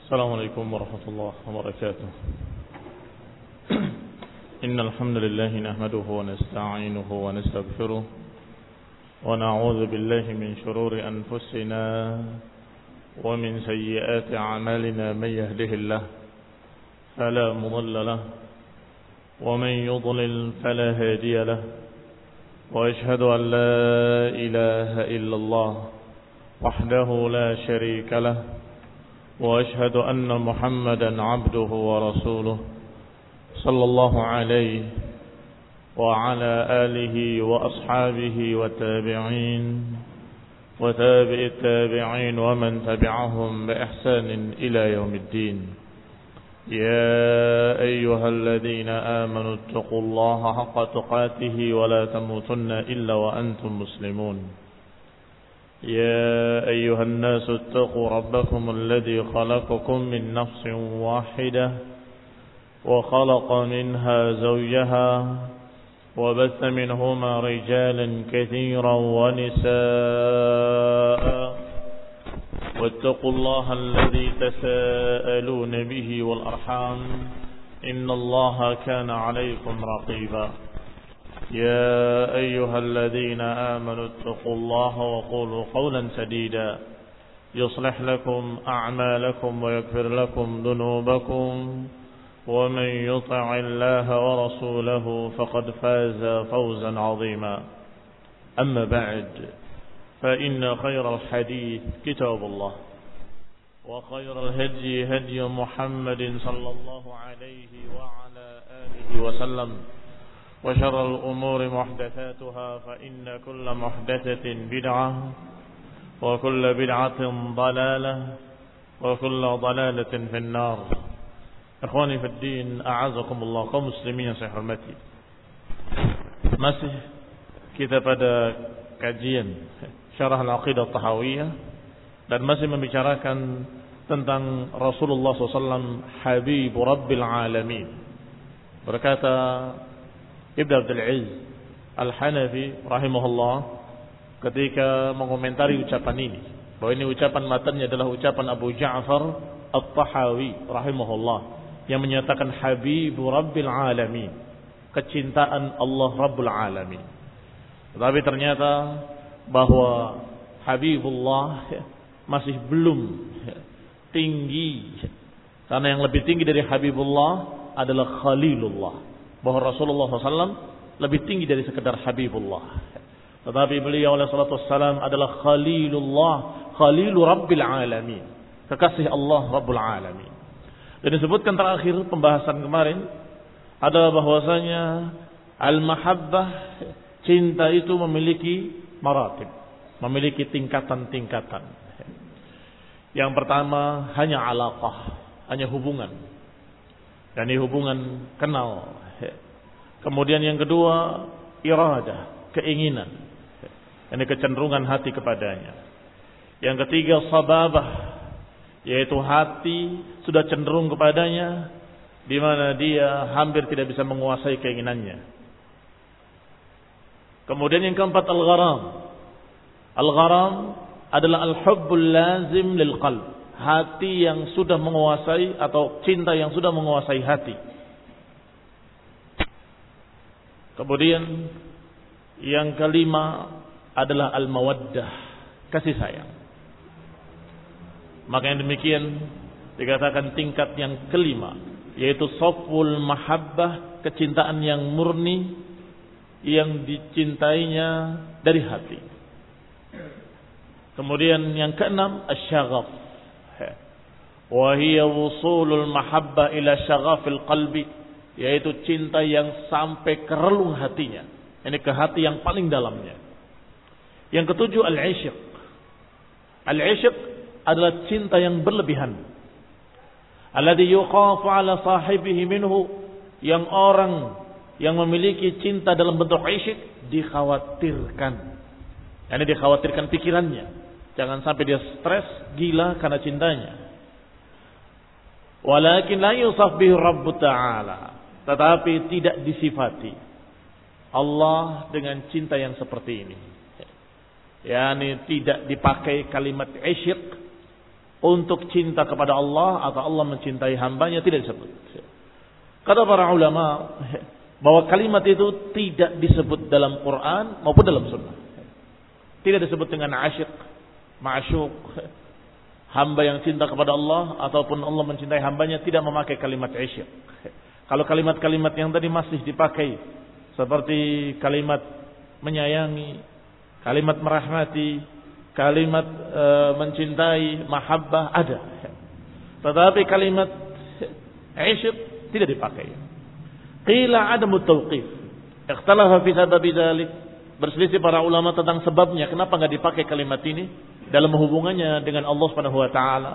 السلام عليكم ورحمة الله وبركاته. إن الحمد لله نحمده ونستعينه ونستغفره ونعوذ بالله من شرور أنفسنا ومن سيئات أعمالنا. من يهده الله فلا مضل له ومن يضلل فلا هادي له، وأشهد أن لا إله إلا الله وحده لا شريك له، وأشهد أن محمدا عبده ورسوله صلى الله عليه وعلى آله وأصحابه والتابعين وتابع التابعين ومن تبعهم بإحسان إلى يوم الدين. يا أيها الذين آمنوا اتقوا الله حق تقاته ولا تموتن إلا وأنتم مسلمون. يا أيها الناس اتقوا ربكم الذي خلقكم من نفس واحدة وخلق منها زوجها وبث منهما رجالا كثيرا ونساء، واتقوا الله الذي تساءلون به والأرحام إن الله كان عليكم رقيبا. يا أيها الذين آمنوا اتقوا الله وقولوا قولا سديدا يصلح لكم أعمالكم ويغفر لكم ذنوبكم، ومن يطع الله ورسوله فقد فاز فوزا عظيما. أما بعد، فإن خير الحديث كتاب الله، وخير الهدي هدي محمد صلى الله عليه وعلى آله وسلم، وشر الأمور محدثاتها، فإن كل محدثة بدعة وكل بدعة ضلالة وكل ضلالة في النار. Ikhwani fi din, a'azakumullah, kaum muslimin yang saya hormati. Masih kita pada kajian Syarah Al-Aqidah Tahawiyah dan masih membicarakan tentang Rasulullah SAW, Habibu Rabbil Alamin. Berkata Ibn Abdul Aziz Al-Hanafi rahimahullah ketika mengomentari ucapan ini, bahwa ini ucapan matanya adalah ucapan Abu Ja'far At-Tahawi rahimahullah, yang menyatakan Habibu Rabbil Alamin, kecintaan Allah Rabbul Alamin. Tetapi ternyata bahwa Habibullah masih belum tinggi, karena yang lebih tinggi dari Habibullah adalah Khalilullah, bahwa Rasulullah SAW lebih tinggi dari sekedar Habibullah. Tetapi beliau alaihi salatu wassalam adalah Khalilullah, Khalilu Rabbil Alamin, kekasih Allah Rabbul Alamin. Dan disebutkan terakhir pembahasan kemarin adalah bahwasanya al-mahabbah, cinta itu memiliki maratib, memiliki tingkatan-tingkatan. Yang pertama hanya alaqah, hanya hubungan. Dan ini hubungan kenal. Kemudian yang kedua iradah, keinginan. Ini kecenderungan hati kepadanya. Yang ketiga sababah, yaitu hati sudah cenderung kepadanya, di mana dia hampir tidak bisa menguasai keinginannya. Kemudian yang keempat al-gharam. Al-gharam adalah al-hubbul lazim lil qalb, hati yang sudah menguasai, atau cinta yang sudah menguasai hati. Kemudian yang kelima adalah al-mawaddah, kasih sayang. Maka yang demikian dikatakan tingkat yang kelima, yaitu safwul mahabbah, kecintaan yang murni, yang dicintainya dari hati. Kemudian yang keenam asy-syaghaf, wa hiya wusulul mahabbah ila syaghafil qalbi, yaitu cinta yang sampai ke relung hatinya, ini ke hati yang paling dalamnya. Yang ketujuh al-'ishq. Al-'ishq adalah cinta yang berlebihan. Alladhi yuqafu ala sahibihi minhu, yang orang yang memiliki cinta dalam bentuk isyq dikhawatirkan. Yani dikhawatirkan pikirannya, jangan sampai dia stres, gila karena cintanya. Walakin la yusaf bihi Rabb Ta'ala, tetapi tidak disifati Allah dengan cinta yang seperti ini. Yani tidak dipakai kalimat isyq untuk cinta kepada Allah atau Allah mencintai hambanya tidak disebut. Kata para ulama bahwa kalimat itu tidak disebut dalam Quran maupun dalam Sunnah. Tidak disebut dengan asyik, ma'syuq, hamba yang cinta kepada Allah ataupun Allah mencintai hambanya tidak memakai kalimat asyik. Kalau kalimat-kalimat yang tadi masih dipakai seperti kalimat menyayangi, kalimat merahmati, kalimat mencintai, mahabbah ada. Tetapi kalimat asyik tidak dipakai. Qila adamu tauqif. Ikhtalafa fi sababi dzalik. Berselisih para ulama tentang sebabnya kenapa enggak dipakai kalimat ini dalam hubungannya dengan Allah Subhanahu wa taala.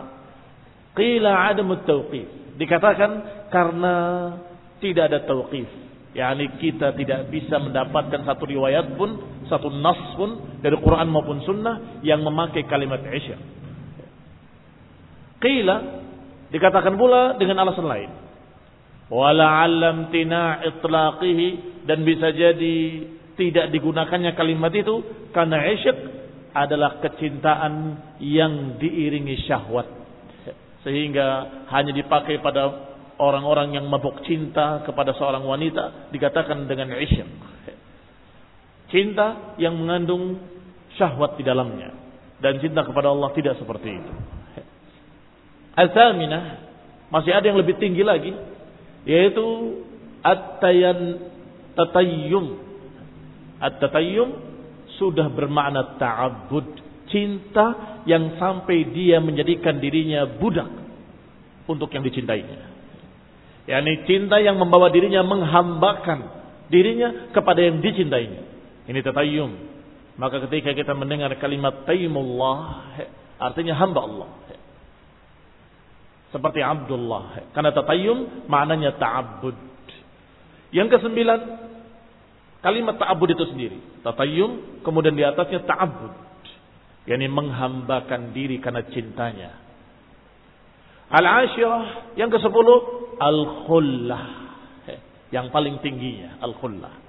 Qila adamu tauqif. Dikatakan karena tidak ada tauqif. yakni kita tidak bisa mendapatkan satu riwayat pun, satu nas pun dari Quran maupun Sunnah yang memakai kalimat isya. Qila, dikatakan pula dengan alasan lain. Wala'allam tina itlaqihi, dan bisa jadi tidak digunakannya kalimat itu karena isyak adalah kecintaan yang diiringi syahwat, sehingga hanya dipakai pada orang-orang yang mabuk cinta kepada seorang wanita dikatakan dengan isyak. Cinta yang mengandung syahwat di dalamnya, dan cinta kepada Allah tidak seperti itu. Al-thaminah, masih ada yang lebih tinggi lagi, yaitu at-tatayyum. At-tatayyum sudah bermakna ta'abbud, cinta yang sampai dia menjadikan dirinya budak untuk yang dicintainya. yakni cinta yang membawa dirinya menghambakan dirinya kepada yang dicintainya. Ini tatayyum. Maka ketika kita mendengar kalimat tayyimullah, artinya hamba Allah, seperti Abdullah, karena tatayyum maknanya ta'abbud. Yang kesembilan, kalimat ta'abbud itu sendiri, tatayyum, kemudian di atasnya ta'abbud, yakni menghambakan diri karena cintanya. Al-ashirah, yang ke-10, al-khullah, yang paling tingginya al-khullah.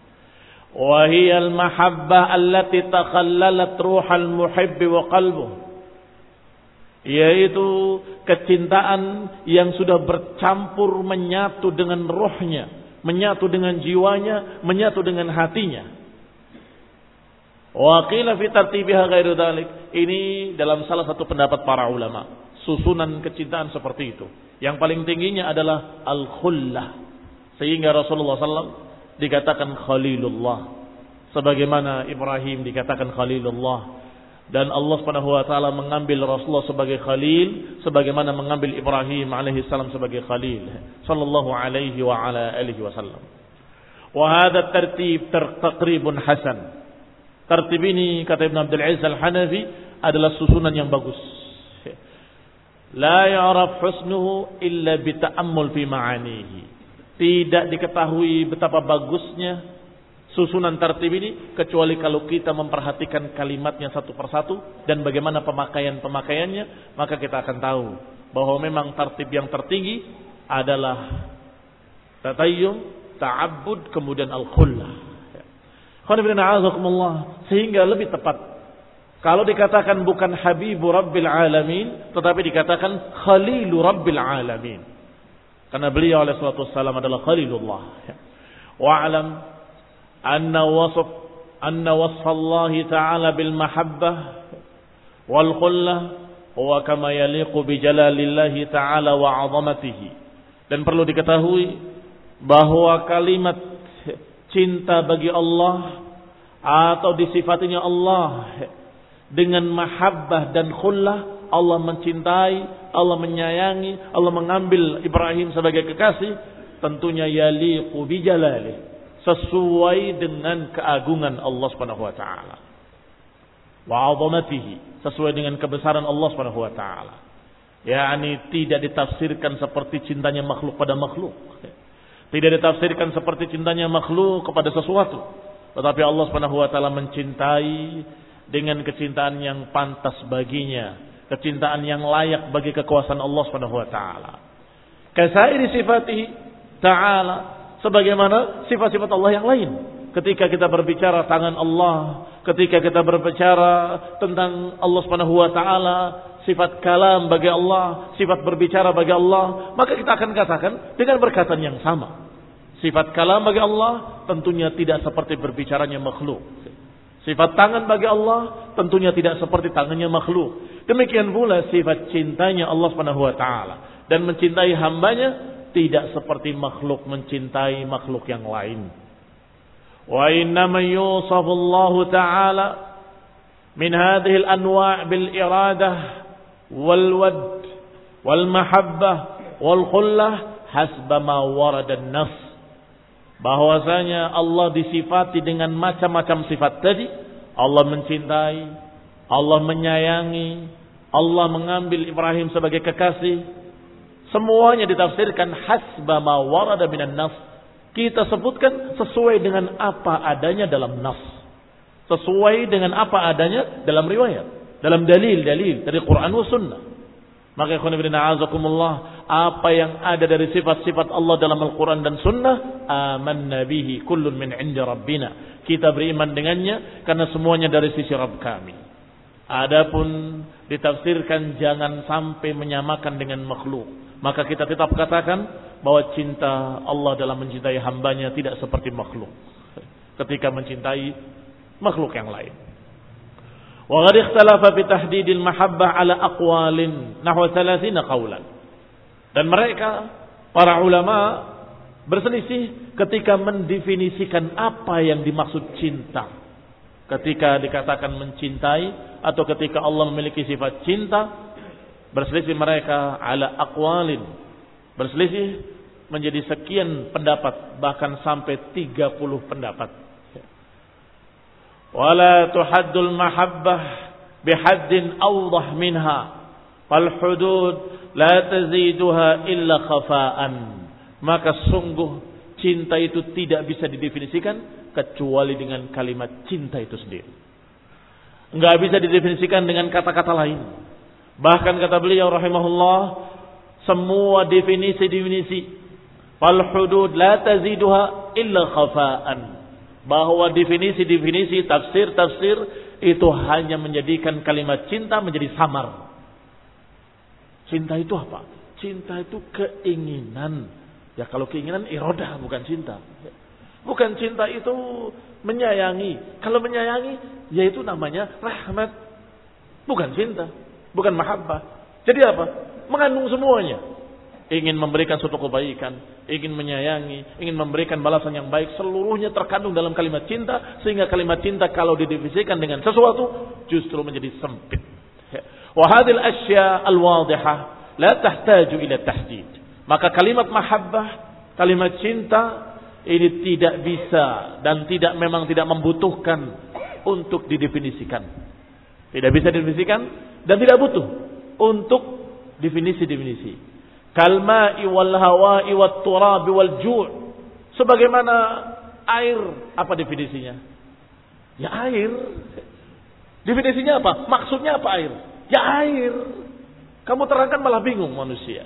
Wa hiya al-mahabbah allati takhallalat ruhal muhibbi wa qalbuh, yaitu kecintaan yang sudah bercampur menyatu dengan rohnya, menyatu dengan jiwanya, menyatu dengan hatinya. Wa qila fi tartibiha ghairu dzalik. Ini dalam salah satu pendapat para ulama, susunan kecintaan seperti itu. Yang paling tingginya adalah al-khullah, sehingga Rasulullah SAW dikatakan Khalilullah, sebagaimana Ibrahim dikatakan Khalilullah, dan Allah Subhanahu wa taala mengambil Rasulullah sebagai Khalil, sebagaimana mengambil Ibrahim alaihi salam sebagai Khalil, sallallahu alaihi wa ala alihi wasallam. Wa hadha tartib taqribun hasan. Tertib ini, kata Ibn Abdul Aziz Al-Hanafi, adalah susunan yang bagus. La ya'raf husnuhu illa bita'ammul fi ma'anihi. Tidak diketahui betapa bagusnya susunan tertib ini kecuali kalau kita memperhatikan kalimatnya satu persatu dan bagaimana pemakaiannya, maka kita akan tahu bahwa memang tertib yang tertinggi adalah tatayyum, ta'abbud, kemudian al-khullah. Sehingga lebih tepat kalau dikatakan bukan Habibu Rabbil Alamin, tetapi dikatakan Khalilu Rabbil Alamin, karena beliau alaihi salatu wassalam adalah Khalilullah. Wa'alam anna wasf Allah Ta'ala bil mahabbah wal khullah huwa kama yaliqu bi jalalillahi Ta'ala wa 'azamatihi. Dan perlu diketahui bahwa kalimat cinta bagi Allah atau disifatinya Allah dengan mahabbah dan khullah, Allah mencintai, Allah menyayangi, Allah mengambil Ibrahim sebagai kekasih, tentunya yaliqu bi jalalihi, sesuai dengan keagungan Allah Subhanahu wa taala, wa 'azamatihi, sesuai dengan kebesaran Allah Subhanahu wa taala. yakni tidak ditafsirkan seperti cintanya makhluk pada makhluk. Tidak ditafsirkan seperti cintanya makhluk kepada sesuatu, tetapi Allah Subhanahu wa taala mencintai dengan kecintaan yang pantas baginya, kecintaan yang layak bagi kekuasaan Allah Subhanahu wa taala. Kasairi sifatihi ta'ala, sebagaimana sifat-sifat Allah yang lain. Ketika kita berbicara tangan Allah, ketika kita berbicara tentang Allah Subhanahu wa taala, sifat kalam bagi Allah, sifat berbicara bagi Allah, maka kita akan katakan dengan perkataan yang sama. Sifat kalam bagi Allah tentunya tidak seperti berbicaranya makhluk. Sifat tangan bagi Allah tentunya tidak seperti tangannya makhluk. Demikian pula sifat cintanya Allah Subhanahu wa taala dan mencintai hambanya tidak seperti makhluk mencintai makhluk yang lain. Wa innama yusafu Allah taala min hadhihi al-anwa' bil iradah wal wad wal mahabbah wal khullah hasba ma warada an-nass. Bahwasanya Allah disifati dengan macam-macam sifat tadi. Allah mencintai, Allah menyayangi, Allah mengambil Ibrahim sebagai kekasih. Semuanya ditafsirkan hasba ma warada minan nas. Kita sebutkan sesuai dengan apa adanya dalam nas. Sesuai dengan apa adanya dalam riwayat, dalam dalil-dalil dari Quran wa sunnah. Maka ikhwan fillah a'azakumullah, apa yang ada dari sifat-sifat Allah dalam Al-Quran dan Sunnah, amanna bihi kullun min 'indi rabbina. Kita beriman dengannya karena semuanya dari sisi Rabb kami. Adapun ditafsirkan jangan sampai menyamakan dengan makhluk. Maka kita tetap katakan bahwa cinta Allah dalam mencintai hambanya tidak seperti makhluk ketika mencintai makhluk yang lain. Wa qad ikhtalafa fi tahdidil mahabbah ala aqwalin nahwa 30 qawlan. Dan mereka para ulama berselisih ketika mendefinisikan apa yang dimaksud cinta. Ketika dikatakan mencintai atau ketika Allah memiliki sifat cinta, berselisih mereka ala aqwalin. Berselisih menjadi sekian pendapat, bahkan sampai 30 pendapat. Wala tuhaddul mahabbah bihaddin awdah minha fal hudud la taziduha illa khafa'an. Maka sungguh cinta itu tidak bisa didefinisikan kecuali dengan kalimat cinta itu sendiri. Enggak bisa didefinisikan dengan kata-kata lain. Bahkan kata beliau rahimahullah, semua definisi-definisi fal hudud la taziduha illa khafa'an, bahwa definisi-definisi, tafsir-tafsir itu hanya menjadikan kalimat cinta menjadi samar. Cinta itu apa? Cinta itu keinginan. Ya kalau keinginan iradah, bukan cinta. Bukan cinta itu menyayangi. Kalau menyayangi, yaitu namanya rahmat. Bukan cinta, bukan mahabbah. Jadi apa? Mengandung semuanya. Ingin memberikan suatu kebaikan, ingin menyayangi, ingin memberikan balasan yang baik, seluruhnya terkandung dalam kalimat cinta, sehingga kalimat cinta kalau didefinisikan dengan sesuatu justru menjadi sempit. Wa hadhil asya al-wadihah la tahtaju ila tahdid. Maka kalimat mahabbah, kalimat cinta ini tidak bisa dan memang tidak membutuhkan untuk didefinisikan. Tidak bisa didefinisikan dan tidak butuh untuk definisi-definisi. Kalma'i wal hawa'i wat turabi wal ju'. Sebagaimana air, apa definisinya? Ya air. Definisinya apa? Maksudnya apa air? Ya air. Kamu terangkan malah bingung manusia.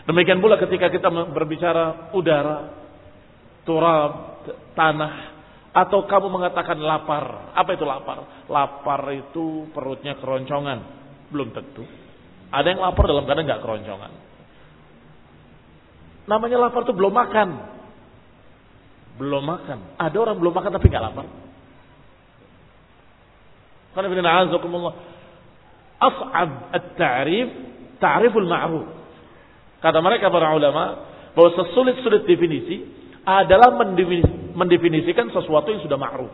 Demikian pula ketika kita berbicara udara, turab, tanah, atau kamu mengatakan lapar. Apa itu lapar? Lapar itu perutnya keroncongan. Belum tentu. Ada yang lapar dalam keadaan enggak keroncongan. Namanya lapar itu belum makan. Belum makan. Ada orang belum makan tapi enggak lapar. Qul inna a'azakumullah. As'ab at-ta'rif ta'riful ma'ruf. Kata mereka para ulama bahwa sesulit-sulit definisi adalah mendefinisikan sesuatu yang sudah ma'ruf.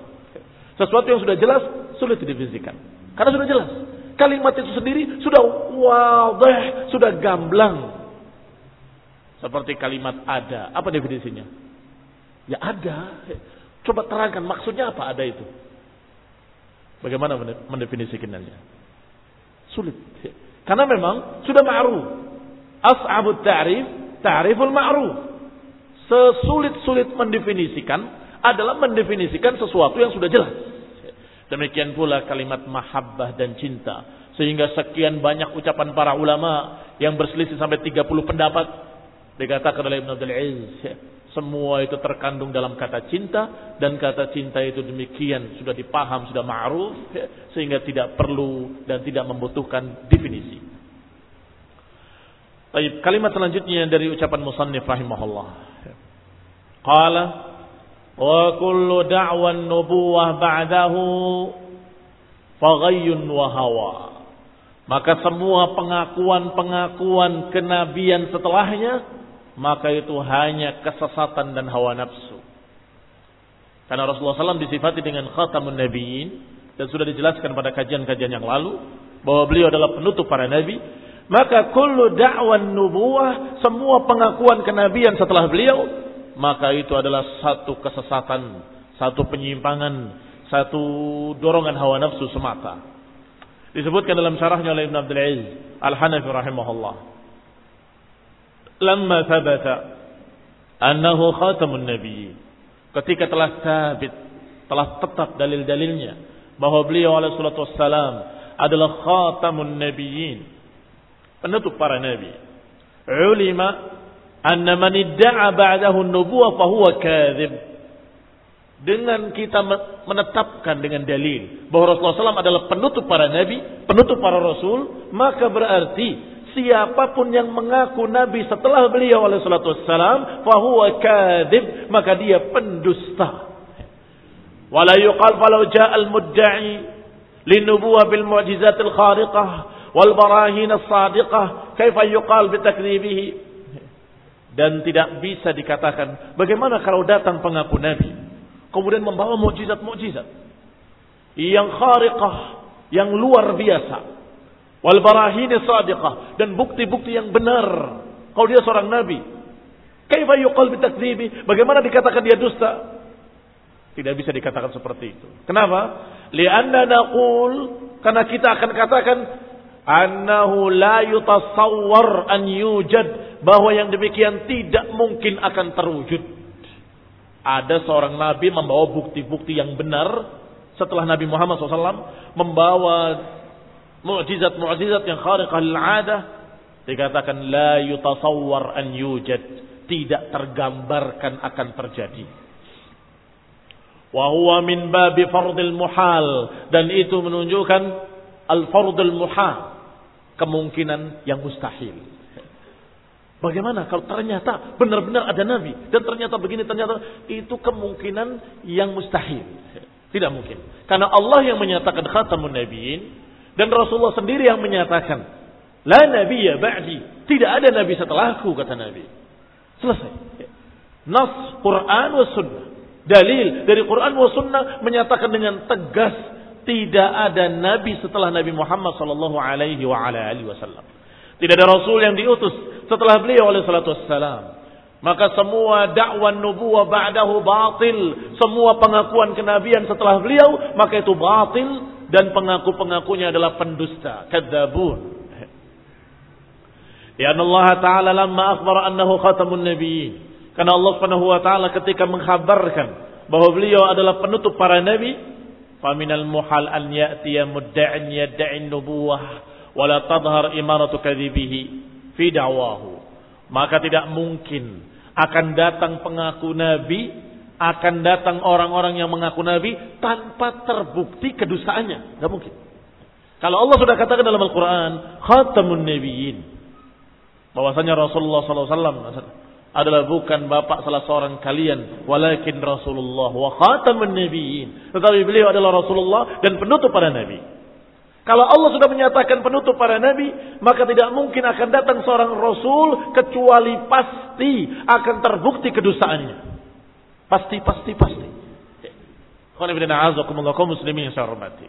Sesuatu yang sudah jelas sulit didefinisikan. Karena sudah jelas. Kalimat itu sendiri sudah wadih, sudah gamblang. Seperti kalimat ada. Apa definisinya? Ya ada. Coba terangkan maksudnya apa ada itu. Bagaimana mendefinisikannya? Sulit. Karena memang sudah ma'ruf. As'abut ta'rif, ta'riful ma'ruf. Sesulit-sulit mendefinisikan adalah mendefinisikan sesuatu yang sudah jelas. Demikian pula kalimat mahabbah dan cinta. Sehingga sekian banyak ucapan para ulama yang berselisih sampai 30 pendapat. Dikatakan oleh Ibn Abdul Aziz, Semua itu terkandung dalam kata cinta, dan kata cinta itu demikian sudah dipaham, sudah ma'ruf, sehingga tidak perlu dan tidak membutuhkan definisi. Baik, kalimat selanjutnya dari ucapan musannif rahimahullah. Qala wa kullu da'wan nubuwah ba'dahu faghayyun wa hawa. Maka semua pengakuan-pengakuan kenabian setelahnya, maka itu hanya kesesatan dan hawa nafsu. Karena Rasulullah SAW disifati dengan khatamun nabiyyin, dan sudah dijelaskan pada kajian-kajian yang lalu bahwa beliau adalah penutup para nabi. Maka kullu da'wan nubuwah, semua pengakuan kenabian setelah beliau, maka itu adalah satu kesesatan, satu penyimpangan, satu dorongan hawa nafsu semata. Disebutkan dalam syarahnya oleh Ibn Abdul Aziz Al-Hanafi rahimahullah, lamma thabata annahu khatamun nabiyyin, ketika telah sabit, telah tetap dalil-dalilnya bahwa beliau alaihi salatu wassalam adalah khatamun nabiyyin, penutup para nabi, ulima anna man idda'a ba'dahu an-nubuwah fa huwa kadzib. Dengan kita menetapkan dengan dalil bahwa Rasulullah SAW adalah penutup para nabi, penutup para rasul, maka berarti siapapun yang mengaku nabi setelah beliau alaihi salatu wassalam fahuwa kadzib, maka dia pendusta. Wala yuqal falau jaa al-mudda'i linubuwah bil mu'jizatil khariqah wal barahin as-sadiqah kaifa yuqal bi takdzibihi. Dan tidak bisa dikatakan bagaimana kalau datang pengaku nabi kemudian membawa mukjizat-mukjizat yang khariqah, yang luar biasa, wal barahini shadiqah, dan bukti-bukti yang benar kalau dia seorang nabi. Kaifa yuqal bitakdzibi, bagaimana dikatakan dia dusta? Tidak bisa dikatakan seperti itu. Kenapa? Li'anna naqul, karena kita akan katakan annahu la yutasawwar an yujad, bahwa yang demikian tidak mungkin akan terwujud. Ada seorang nabi membawa bukti-bukti yang benar setelah Nabi Muhammad SAW, membawa mukjizat-mukjizat yang khariqah lil 'adah, dikatakan la yutasawwar an yujad, tidak tergambarkan akan terjadi. Wa huwa min babi fardil muhal, dan itu menunjukkan al-fardul muhal, kemungkinan yang mustahil. Bagaimana kalau ternyata benar-benar ada nabi dan ternyata begini, ternyata itu kemungkinan yang mustahil. Tidak mungkin. Karena Allah yang menyatakan khatamun nabiyyin dan Rasulullah sendiri yang menyatakan la nabiyya ba'di, tidak ada nabi setelahku, kata Nabi. Selesai. Nas Quran wa sunnah. Dalil dari Quran wa sunnah menyatakan dengan tegas tidak ada nabi setelah Nabi Muhammad sallallahu alaihi wa ala alihi wasallam. Tidak ada rasul yang diutus setelah beliau alaihi salatu wassalam. Maka semua dakwah nubuwah ba'dahu batil. Semua pengakuan kenabian setelah beliau, maka itu batil, dan pengaku-pengakunya adalah pendusta, kadzabun. Ya Allah Ta'ala lamma akhbara annahu khatamun nabiyyin. Karena Allah Subhanahu wa taala ketika mengkhabarkan bahwa beliau adalah penutup para nabi, faminal muhal an ya'tiya mudda'in yad'in nubuwah wala tadhhar imaratu kadzibihi fi da'wahu. Maka tidak mungkin akan datang pengaku nabi, akan datang orang-orang yang mengaku nabi tanpa terbukti kedustaannya. Tidak mungkin. Kalau Allah sudah katakan dalam Al-Quran khatamun nabiyyin, bahwasanya Rasulullah SAW adalah bukan bapak salah seorang kalian, walakin Rasulullah wa khatamun nabiyyin, tetapi beliau adalah Rasulullah dan penutup para nabi. Kalau Allah sudah menyatakan penutup para nabi, maka tidak mungkin akan datang seorang rasul kecuali pasti akan terbukti kedustaannya. Pasti. Kaum muslimin yang saya hormati.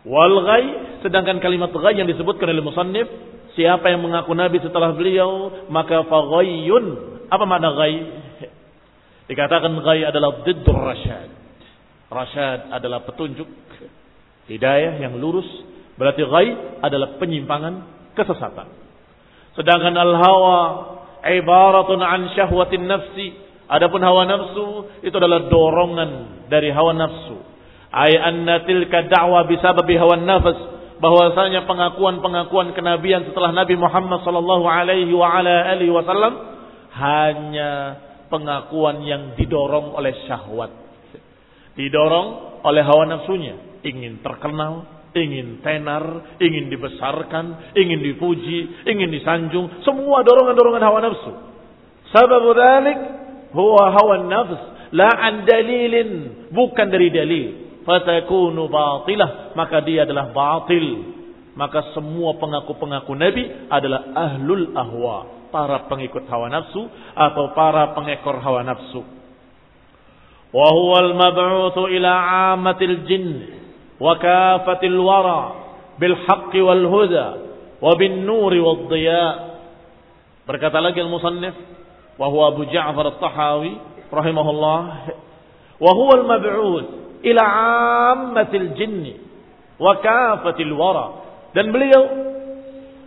Wal ghai, sedangkan kalimat ghai yang disebutkan oleh musannif, siapa yang mengaku nabi setelah beliau, maka faghayyun. Apa makna ghai? Dikatakan ghai adalah diddur rasyad. Rasyad adalah petunjuk, hidayah yang lurus. Berarti ghai adalah penyimpangan, kesesatan. Sedangkan al-hawa ibaratun an syahwatin nafsi. Adapun hawa nafsu itu adalah dorongan dari hawa nafsu. Ay anna tilka da'wa bisababi hawa nafs, bahwasanya pengakuan-pengakuan kenabian setelah Nabi Muhammad sallallahu alaihi wa ala alihi wasallam hanya pengakuan yang didorong oleh syahwat. Didorong oleh hawa nafsunya. Ingin terkenal, ingin tenar, ingin dibesarkan, ingin dipuji, ingin disanjung. Semua dorongan-dorongan hawa nafsu. Sababu dzalik huwa hawa nafs. La an dalilin. Bukan dari dalil. Fatakunu batilah. Maka dia adalah batil. Maka semua pengaku-pengaku Nabi adalah ahlul ahwa. Para pengikut hawa nafsu atau para pengekor hawa nafsu. Wa huwal mab'utsu ila 'ammatil jinn wa kafatil wara bil haqqi wal huda wa bin nuri wad dhiya. Berkata lagi al-musannif wa huwa Abu Ja'far at-Tahawi rahimahullah, wa huwal mab'uts ila 'ammatil jinn wa kafatil wara. Dan beliau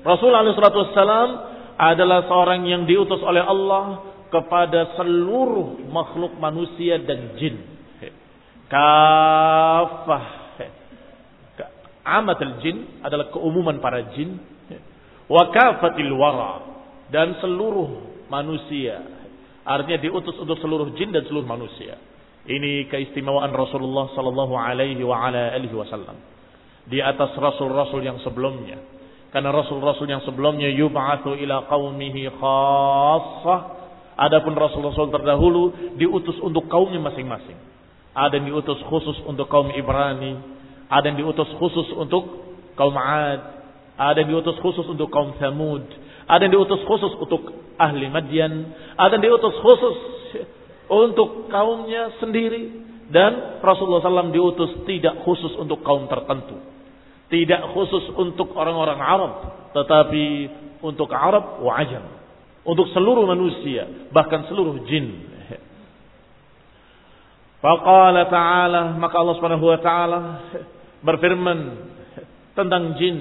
Rasulullah SAW adalah seorang yang diutus oleh Allah kepada seluruh makhluk manusia dan jin. Kafah. Amatul jin adalah keumuman para jin. Wa kafatil wara. Dan seluruh manusia. Artinya diutus untuk seluruh jin dan seluruh manusia. Ini keistimewaan Rasulullah sallallahu alaihi wa ala alihi wasallam. Di atas rasul-rasul yang sebelumnya. Karena rasul-rasul yang sebelumnya yub'atsu ila qaumihi khassah. Adapun rasul-rasul terdahulu diutus untuk kaumnya masing-masing. Ada yang diutus khusus untuk kaum Ibrani, ada yang diutus khusus untuk kaum 'Ad, ada yang diutus khusus untuk kaum Tsamud, ada yang diutus khusus untuk ahli Madyan, ada yang diutus khusus untuk kaumnya sendiri, dan Rasulullah SAW diutus tidak khusus untuk kaum tertentu. Tidak khusus untuk orang-orang Arab, tetapi untuk Arab wa Ajam. Untuk seluruh manusia, bahkan seluruh jin. Faqala ta'ala, maka Allah Subhanahu wa taala berfirman tentang jin,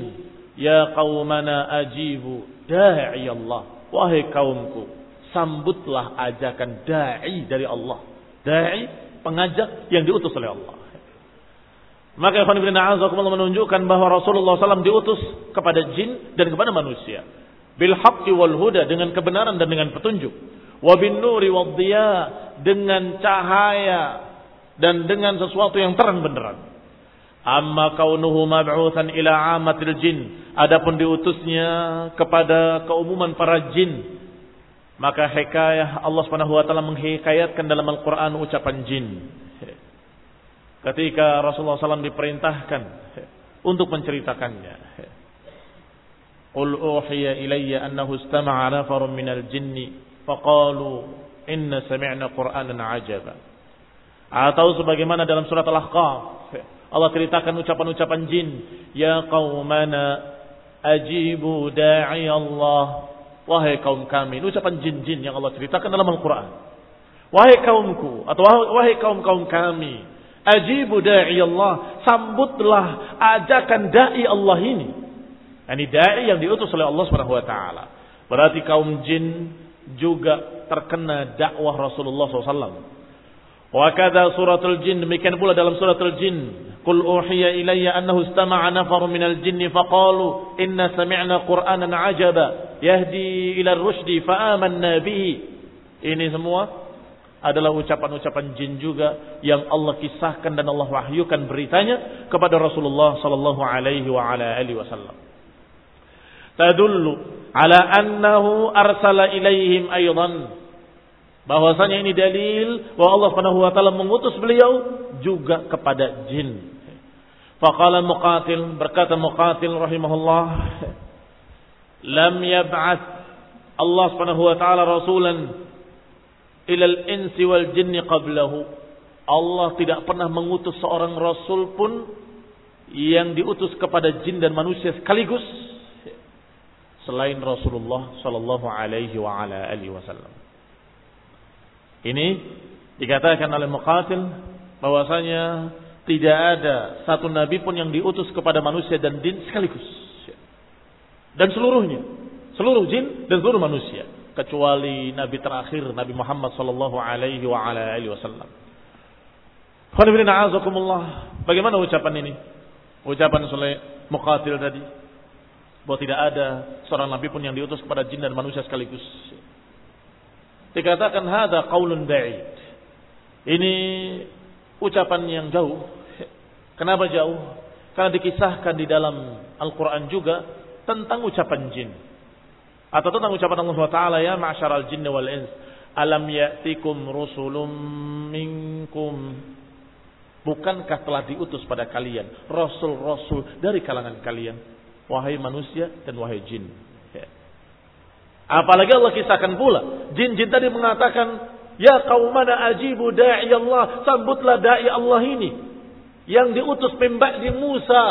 ya qaumana ajibu da'i Allah. Wahai kaumku, sambutlah ajakan dai dari Allah. Dai, pengajak yang diutus oleh Allah. Maka ikhwan fillah azakumullah menunjukkan bahwa Rasulullah SAW diutus kepada jin dan kepada manusia. Bil haqqi wal huda, dengan kebenaran dan dengan petunjuk. Wa bin nuri wad dhiya, dengan cahaya dan dengan sesuatu yang terang benderang. Amma kaunuhu mab'utsan ila 'ammatil jin, adapun diutusnya kepada keumuman para jin, maka hikayah Allah Subhanahu wa taala menghikayatkan dalam Al-Qur'an ucapan jin. Ketika Rasulullah SAW diperintahkan untuk menceritakannya. Qul uhiya ilayya annahu istama'a nafarun minal jinni faqalu inna sami'na qur'anan 'ajaba. Atau sebagaimana dalam surat Al-Ahqaf Allah ceritakan ucapan-ucapan jin, ya qaumana ajibu da'i Allah. Wahai kaum kami, ini ucapan jin-jin yang Allah ceritakan dalam Al-Qur'an. Wahai kaumku atau wahai kaum-kaum kami, ajibu da'i Allah, sambutlah ajakan dai Allah ini. Ini dai yang diutus oleh Allah Subhanahu wa taala. Berarti kaum jin juga terkena dakwah Rasulullah SAW. Wa kadza suratul jin, demikian pula dalam suratul jin, qul uhiya ilayya annahu istama'a nafarun minal jinni faqalu inna sami'na qur'anan 'ajaba yahdi ila ar-rusydi fa amanna bihi. Ini semua adalah ucapan-ucapan jin juga yang Allah kisahkan dan Allah wahyukan beritanya kepada Rasulullah sallallahu alaihi wa ala alihi wasallam. Tadullu ala annahu arsala ilaihim aidan, bahwasanya ini dalil bahwa Allah Subhanahu wa taala mengutus beliau juga kepada jin. Faqala Muqatil, berkata Muqatil rahimahullah, lam yab'ats Allah Subhanahu wa taala rasulan ilal insi wal jinni qablahu. Allah tidak pernah mengutus seorang rasul pun yang diutus kepada jin dan manusia sekaligus selain Rasulullah sallallahu alaihi wa ala alihi wasallam. Ini dikatakan oleh Muqatil bahwasanya tidak ada satu nabi pun yang diutus kepada manusia dan jin sekaligus. Dan seluruhnya, seluruh jin dan seluruh manusia, kecuali nabi terakhir Nabi Muhammad sallallahu alaihi wa ala alihi wasallam. Bagaimana ucapan ini? Ucapan oleh Muqatil tadi bahwa tidak ada seorang nabi pun yang diutus kepada jin dan manusia sekaligus. dikatakan hadza qaulun ba'id. Ini ucapan yang jauh. Kenapa jauh? Karena dikisahkan di dalam Al-Quran juga tentang ucapan jin. Atau tentang ucapan Allah SWT, ya ma'syaral jinni wal ins, alam ya'tikum rusulun minkum. Bukankah telah diutus pada kalian rasul-rasul dari kalangan kalian, wahai manusia dan wahai jin. Apalagi Allah kisahkan pula, jin-jin tadi mengatakan, ya qaumana ajibu da'i Allah, sambutlah da'i Allah ini yang diutus di Musa,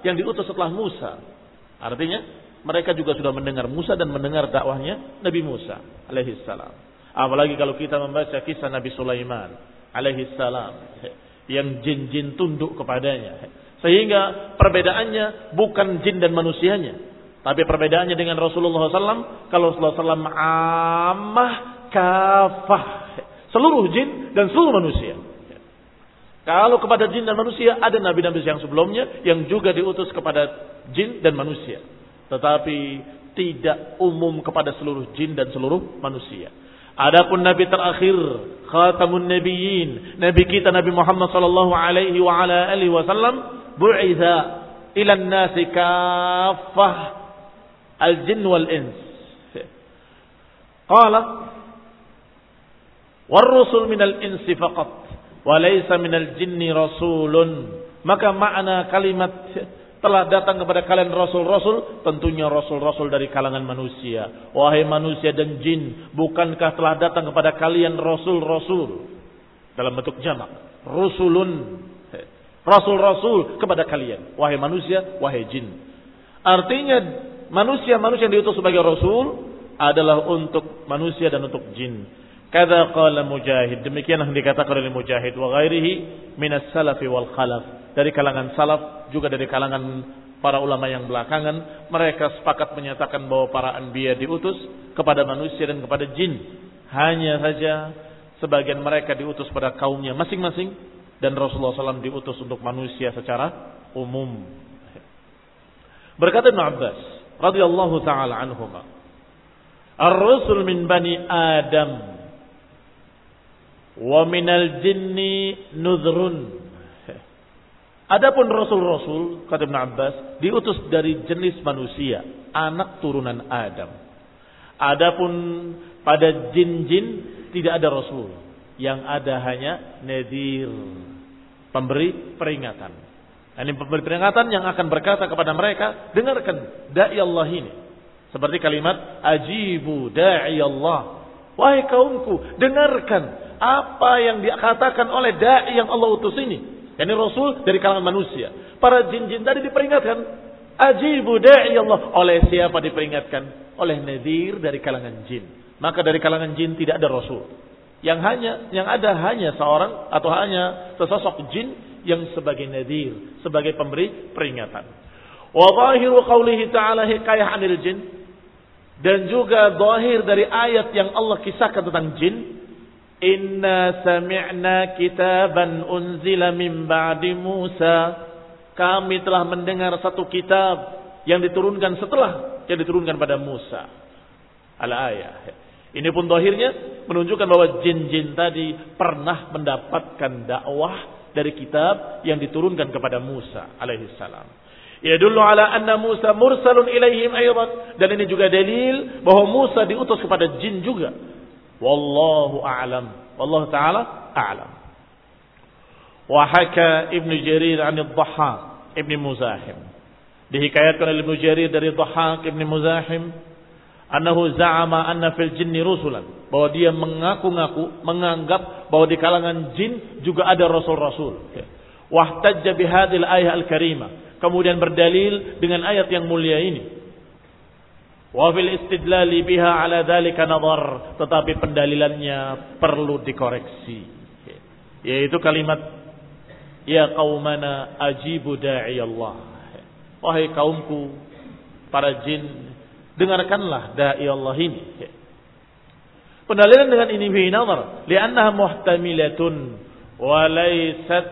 yang diutus setelah Musa. Artinya mereka juga sudah mendengar Musa dan mendengar dakwahnya Nabi Musa alaihi salam. Apalagi kalau kita membaca kisah Nabi Sulaiman alaihi salam, yang jin-jin tunduk kepadanya. Sehingga perbedaannya bukan jin dan manusianya, tapi perbedaannya dengan Rasulullah SAW. Kalau Rasulullah SAW ammah kafah, seluruh jin dan seluruh manusia. Kalau kepada jin dan manusia ada nabi-nabi yang sebelumnya yang juga diutus kepada jin dan manusia, tetapi tidak umum kepada seluruh jin dan seluruh manusia. Adapun nabi terakhir, khatamun nabiyyin, nabi kita Nabi Muhammad sallallahu alaihi wa ala alihi wasallam, bu'itha ila an-nasi kaffah al-jinn wal ins. Qala war-rusul minal insi faqat walaysa minal jinni rasulun. Maka makna kalimat telah datang kepada kalian rasul-rasul, tentunya rasul-rasul dari kalangan manusia. Wahai manusia dan jin, bukankah telah datang kepada kalian rasul-rasul dalam bentuk jamak, rusulun, rasul-rasul kepada kalian, wahai manusia, wahai jin. Artinya manusia-manusia yang diutus sebagai rasul adalah untuk manusia dan untuk jin. Kada qala Mujahid, demikianlah yang dikatakan oleh Mujahid wa ghairihi minas salafi wal khalaf, dari kalangan salaf juga dari kalangan para ulama yang belakangan, mereka sepakat menyatakan bahwa para anbiya diutus kepada manusia dan kepada jin. Hanya saja sebagian mereka diutus pada kaumnya masing-masing, dan Rasulullah SAW diutus untuk manusia secara umum. Berkata Ibn Abbas radhiyallahu taala anhuma, ar-rusul min bani Adam wa minal jinni nudhrun. Adapun rasul-rasul, kata Ibn Abbas, diutus dari jenis manusia, anak turunan Adam. Adapun pada jin-jin tidak ada rasul, yang ada hanya nadhir, pemberi peringatan. Ini pemberi peringatan yang akan berkata kepada mereka, dengarkan da'i Allah ini. Seperti kalimat ajibu da'i Allah, wahai kaumku, dengarkan apa yang dikatakan oleh da'i yang Allah utus ini. Ini rasul dari kalangan manusia. Para jin-jin tadi diperingatkan, ajibu da'i Allah. Oleh siapa diperingatkan? Oleh nadhir dari kalangan jin. Maka dari kalangan jin tidak ada rasul. Yang ada hanya seorang atau hanya sesosok jin yang sebagai nadhir, sebagai pemberi peringatan. Wa zahiru qaulihi ta'ala hikayah 'anil jin, dan juga zahir dari ayat yang Allah kisahkan tentang jin, inna sami'na kitaban unzila min ba'di Musa, kami telah mendengar satu kitab yang diturunkan setelah yang diturunkan pada Musa. Al-ayah. Ini pun zahirnya menunjukkan bahwa jin-jin tadi pernah mendapatkan dakwah dari kitab yang diturunkan kepada Musa alaihi salam. Yadullu ala anna Musa mursalun ilaihim aydan, dan ini juga dalil bahwa Musa diutus kepada jin juga. Wallahu a'lam. Wallahu ta'ala a'lam. Wa haka Ibnu Jarir 'an ad-Dhahhak Ibnu Muzahim. Dihikayatkan oleh Ibnu Jarir dari Dhahhak Ibnu Muzahim, annahu za'ama anna fil jinni rusulan, bahwa dia menganggap bahwa di kalangan jin juga ada rasul-rasul. Wahtajja bihadhil ayah al-karimah, kemudian berdalil dengan ayat yang mulia ini. Wa fil istidlali biha ala dzalika nadhar, tetapi pendalilannya perlu dikoreksi, yaitu kalimat ya qaumana ajibu da'i Allah, wahai kaumku para jin, dengarkanlah da'i Allah ini. Pendalilan dengan ini fi nadhar li'annaha muhtamilatun wa laysat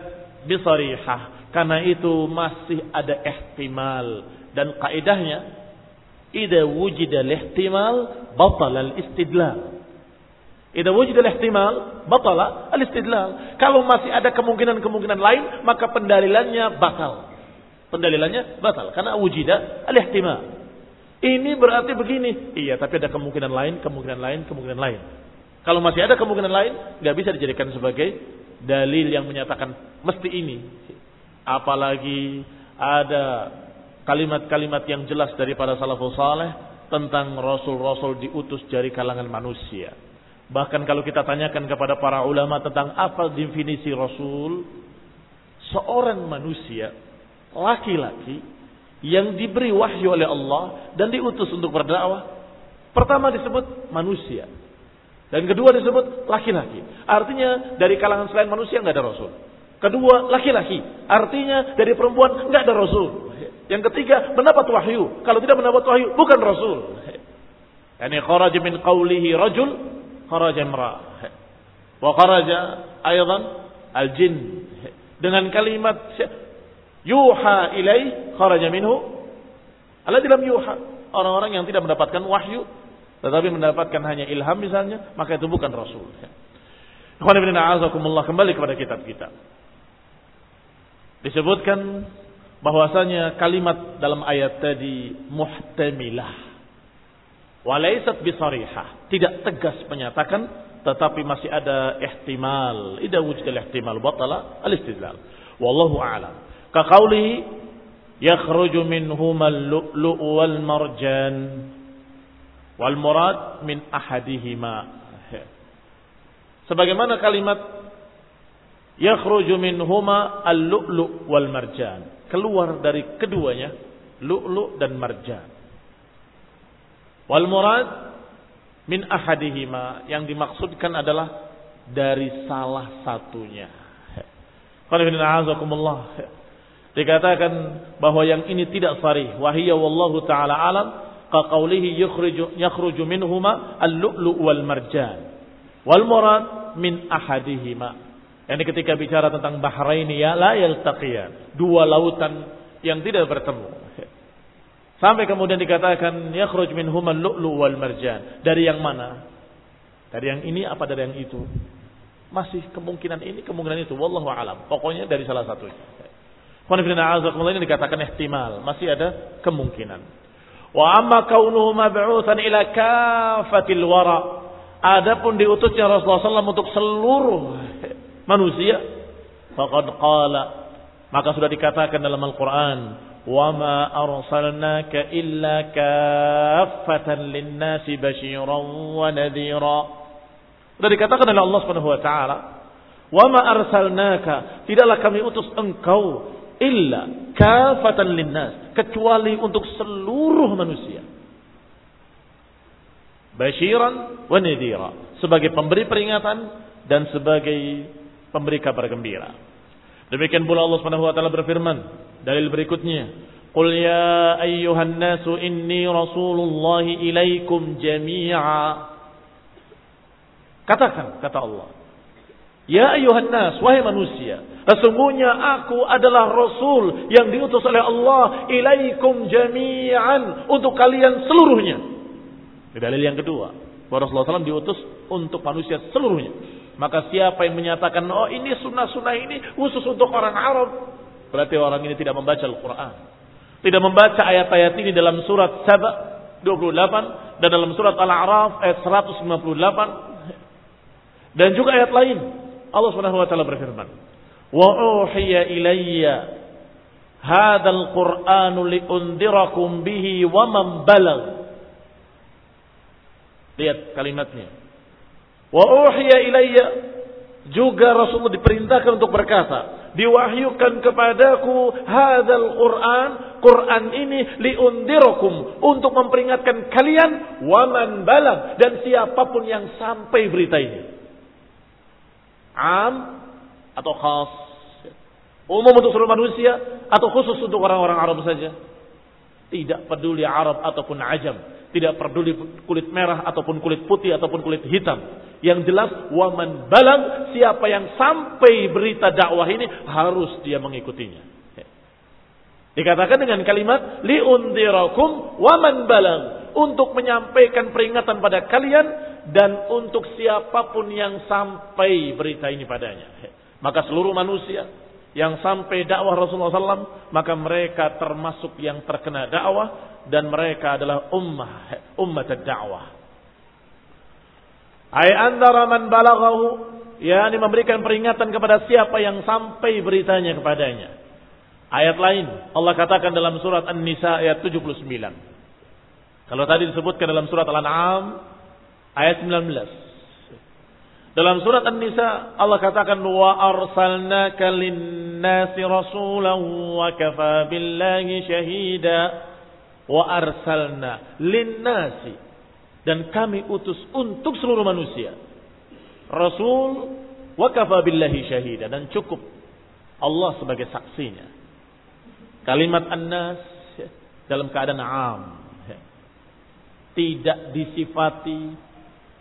bisarihah, karena itu masih ada ihtimal, dan kaidahnya idza wujida al-ihtimal batala al-istidlal. Idza wujida al-ihtimal, batala al-istidlal. Kalau masih ada kemungkinan-kemungkinan lain, maka pendalilannya batal. Pendalilannya batal karena wujida al-ihtimal. Ini berarti begini. Iya, tapi ada kemungkinan lain. Kalau masih ada kemungkinan lain, nggak bisa dijadikan sebagai dalil yang menyatakan mesti ini. Apalagi ada kalimat-kalimat yang jelas daripada salafus saleh tentang rasul-rasul diutus dari kalangan manusia. Bahkan kalau kita tanyakan kepada para ulama tentang apa definisi rasul, seorang manusia, laki-laki yang diberi wahyu oleh Allah dan diutus untuk berdakwah, pertama disebut manusia, dan kedua disebut laki-laki. Artinya dari kalangan selain manusia nggak ada rasul. Kedua laki-laki, artinya dari perempuan nggak ada rasul. Yang ketiga mendapat wahyu. Kalau tidak mendapat wahyu bukan rasul. Yani kharaja min qawlihi rajul, kharaja imra. Wa kharaja aydan al-jin. Dengan kalimat yuha ilaih, kharaja minhu alladzi lam yuha. Orang-orang yang tidak mendapatkan wahyu tetapi mendapatkan hanya ilham misalnya, maka itu bukan rasul. Ikhwan ibn a'azakumullah, kembali kepada kitab kita. Disebutkan bahwasanya kalimat dalam ayat tadi muhtamilah walaysat bisarihah, tidak tegas menyatakan, tetapi masih ada ihtimal. Idza wujida ihtimal batala al-istidlal. Wallahu a'lam. Ka qaulihi yakhruju minhuma al-lu'lu' wal marjan wal murad min ahadihima. Sebagaimana kalimat yakhruju minhuma al-lu'lu' wal marjan, keluar dari keduanya lu'lu' dan marjan. Wal murad min ahadihima, yang dimaksudkan adalah dari salah satunya. Dikatakan bahwa yang ini tidak sharih, wa hiya wallahu taala alam, ka qaulihi yakhruju minhuma al-lu'lu' wal marjan wal murad min ahadihima. Yani ketika bicara tentang bahraini ya la yaltaqiyan, dua lautan yang tidak bertemu. Sampai kemudian dikatakan yakhruj minhuma al-lu'lu' wal marjan. Dari yang mana? Dari yang ini apa dari yang itu? Masih kemungkinan ini, kemungkinan itu, wallahu alam. Pokoknya dari salah satunya. Ini dikatakan ihtimal, masih ada kemungkinan. Wa amma kaunuhu mab'utsan ila kafatil wara. Adapun diutusnya Rasulullah SAW untuk seluruh manusia, faqad qala, maka sudah dikatakan dalam Al-Qur'an, wa ma arsalnaka illa kaffatan lin-nasi basyiran wa nadhira. Sudah dikatakan oleh Allah Subhanahu wa taala, wa ma arsalnaka, tidaklah kami utus engkau illa kaffatan lin-nas, kecuali untuk seluruh manusia. Basyiran wa nadhira, sebagai pemberi peringatan dan sebagai pemberi kabar gembira. Demikian pula Allah Subhanahu wa taala berfirman, dalil berikutnya, qul ya ayyuhan nasu inni rasulullah ilaikum jami'a. Katakan, kata Allah, ya ayyuhan nas, wahai manusia, sesungguhnya aku adalah rasul yang diutus oleh Allah ilaikum jami'an, untuk kalian seluruhnya. Dalil yang kedua, bahwa Rasulullah SAW diutus untuk manusia seluruhnya. Maka siapa yang menyatakan, oh ini sunnah-sunnah ini khusus untuk orang Arab, berarti orang ini tidak membaca Al-Quran. Tidak membaca ayat-ayat ini dalam surat Saba 28 dan dalam surat Al-A'raf ayat 158. Dan juga ayat lain, Allah Subhanahu wa taala berfirman, wa uhiya ilayya hadzal Qur'anu liundirakum bihi wa man balagh. Lihat kalimatnya. Wa uhiya ilayya, juga Rasulullah diperintahkan untuk berkata, diwahyukan kepadaku hadzal Qur'an, Quran ini liundirakum, untuk memperingatkan kalian, wa man balagh, dan siapapun yang sampai berita ini. Am atau khas? Umum untuk seluruh manusia atau khusus untuk orang-orang Arab saja? Tidak peduli Arab ataupun Ajam, tidak peduli kulit merah ataupun kulit putih ataupun kulit hitam. Yang jelas, waman balang, siapa yang sampai berita dakwah ini harus dia mengikutinya. Dikatakan dengan kalimat liundirakum waman balang, untuk menyampaikan peringatan pada kalian dan untuk siapapun yang sampai berita ini padanya. Maka seluruh manusia yang sampai dakwah Rasulullah SAW, maka mereka termasuk yang terkena dakwah, dan mereka adalah ummat ad-da'wah. Ay andara man balaghahu, yakni memberikan peringatan kepada siapa yang sampai beritanya kepadanya. Ayat lain Allah katakan dalam surat An-Nisa ayat 79. Kalau tadi disebutkan dalam surat Al-An'am ayat 19. Dalam surat An-Nisa Allah katakan wa arsalnaka lin-nasi rasulan wa kafa billahi syahida. Wa arsalna lin-nasi, dan kami utus untuk seluruh manusia rasul, wa kafa billahi syahida, dan cukup Allah sebagai saksinya. Kalimat an-nas dalam keadaan am, tidak disifati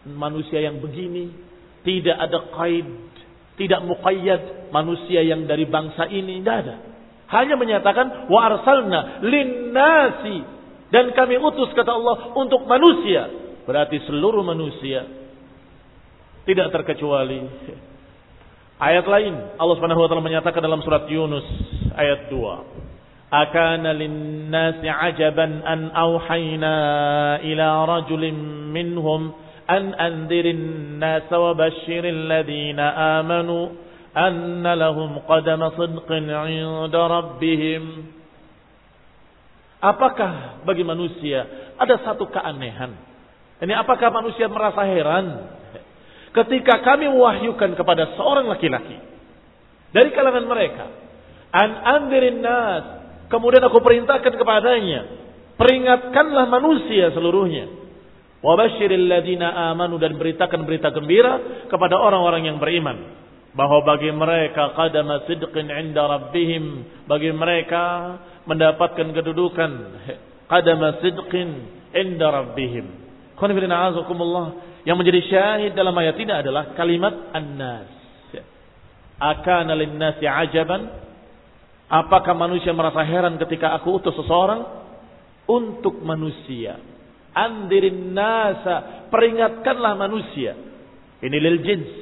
manusia yang begini, tidak ada qaid, tidak muqayyad manusia yang dari bangsa ini, tidak ada. Hanya menyatakan wa arsalna lin-nasi, dan kami utus, kata Allah, untuk manusia. Berarti seluruh manusia, tidak terkecuali. Ayat lain Allah Subhanahu wa taala menyatakan dalam surat Yunus ayat 2. Akana lin-nasi ajaban an auhayna ila rajulin minhum an anzirin nasa wa basyiril ladina amanu anna lahum qadama sidqin 'inda rabbihim. Apakah bagi manusia ada satu keanehan? Ini apakah manusia merasa heran ketika kami mewahyukan kepada seorang laki-laki dari kalangan mereka, an anzirin nas, kemudian aku perintahkan kepadanya, peringatkanlah manusia seluruhnya, wa basyiril ladina amanu, dan beritakan berita gembira kepada orang-orang yang beriman, bahwa bagi mereka qadama sidqin 'inda rabbihim, bagi mereka mendapatkan kedudukan qadama sidqin 'inda rabbihim. Yang menjadi syahid dalam ayat ini adalah kalimat an-nas. Akana lin-nasi ajaban, apakah manusia merasa heran ketika aku utus seseorang untuk manusia? Andirin nasa, peringatkanlah manusia. Ini lil jins.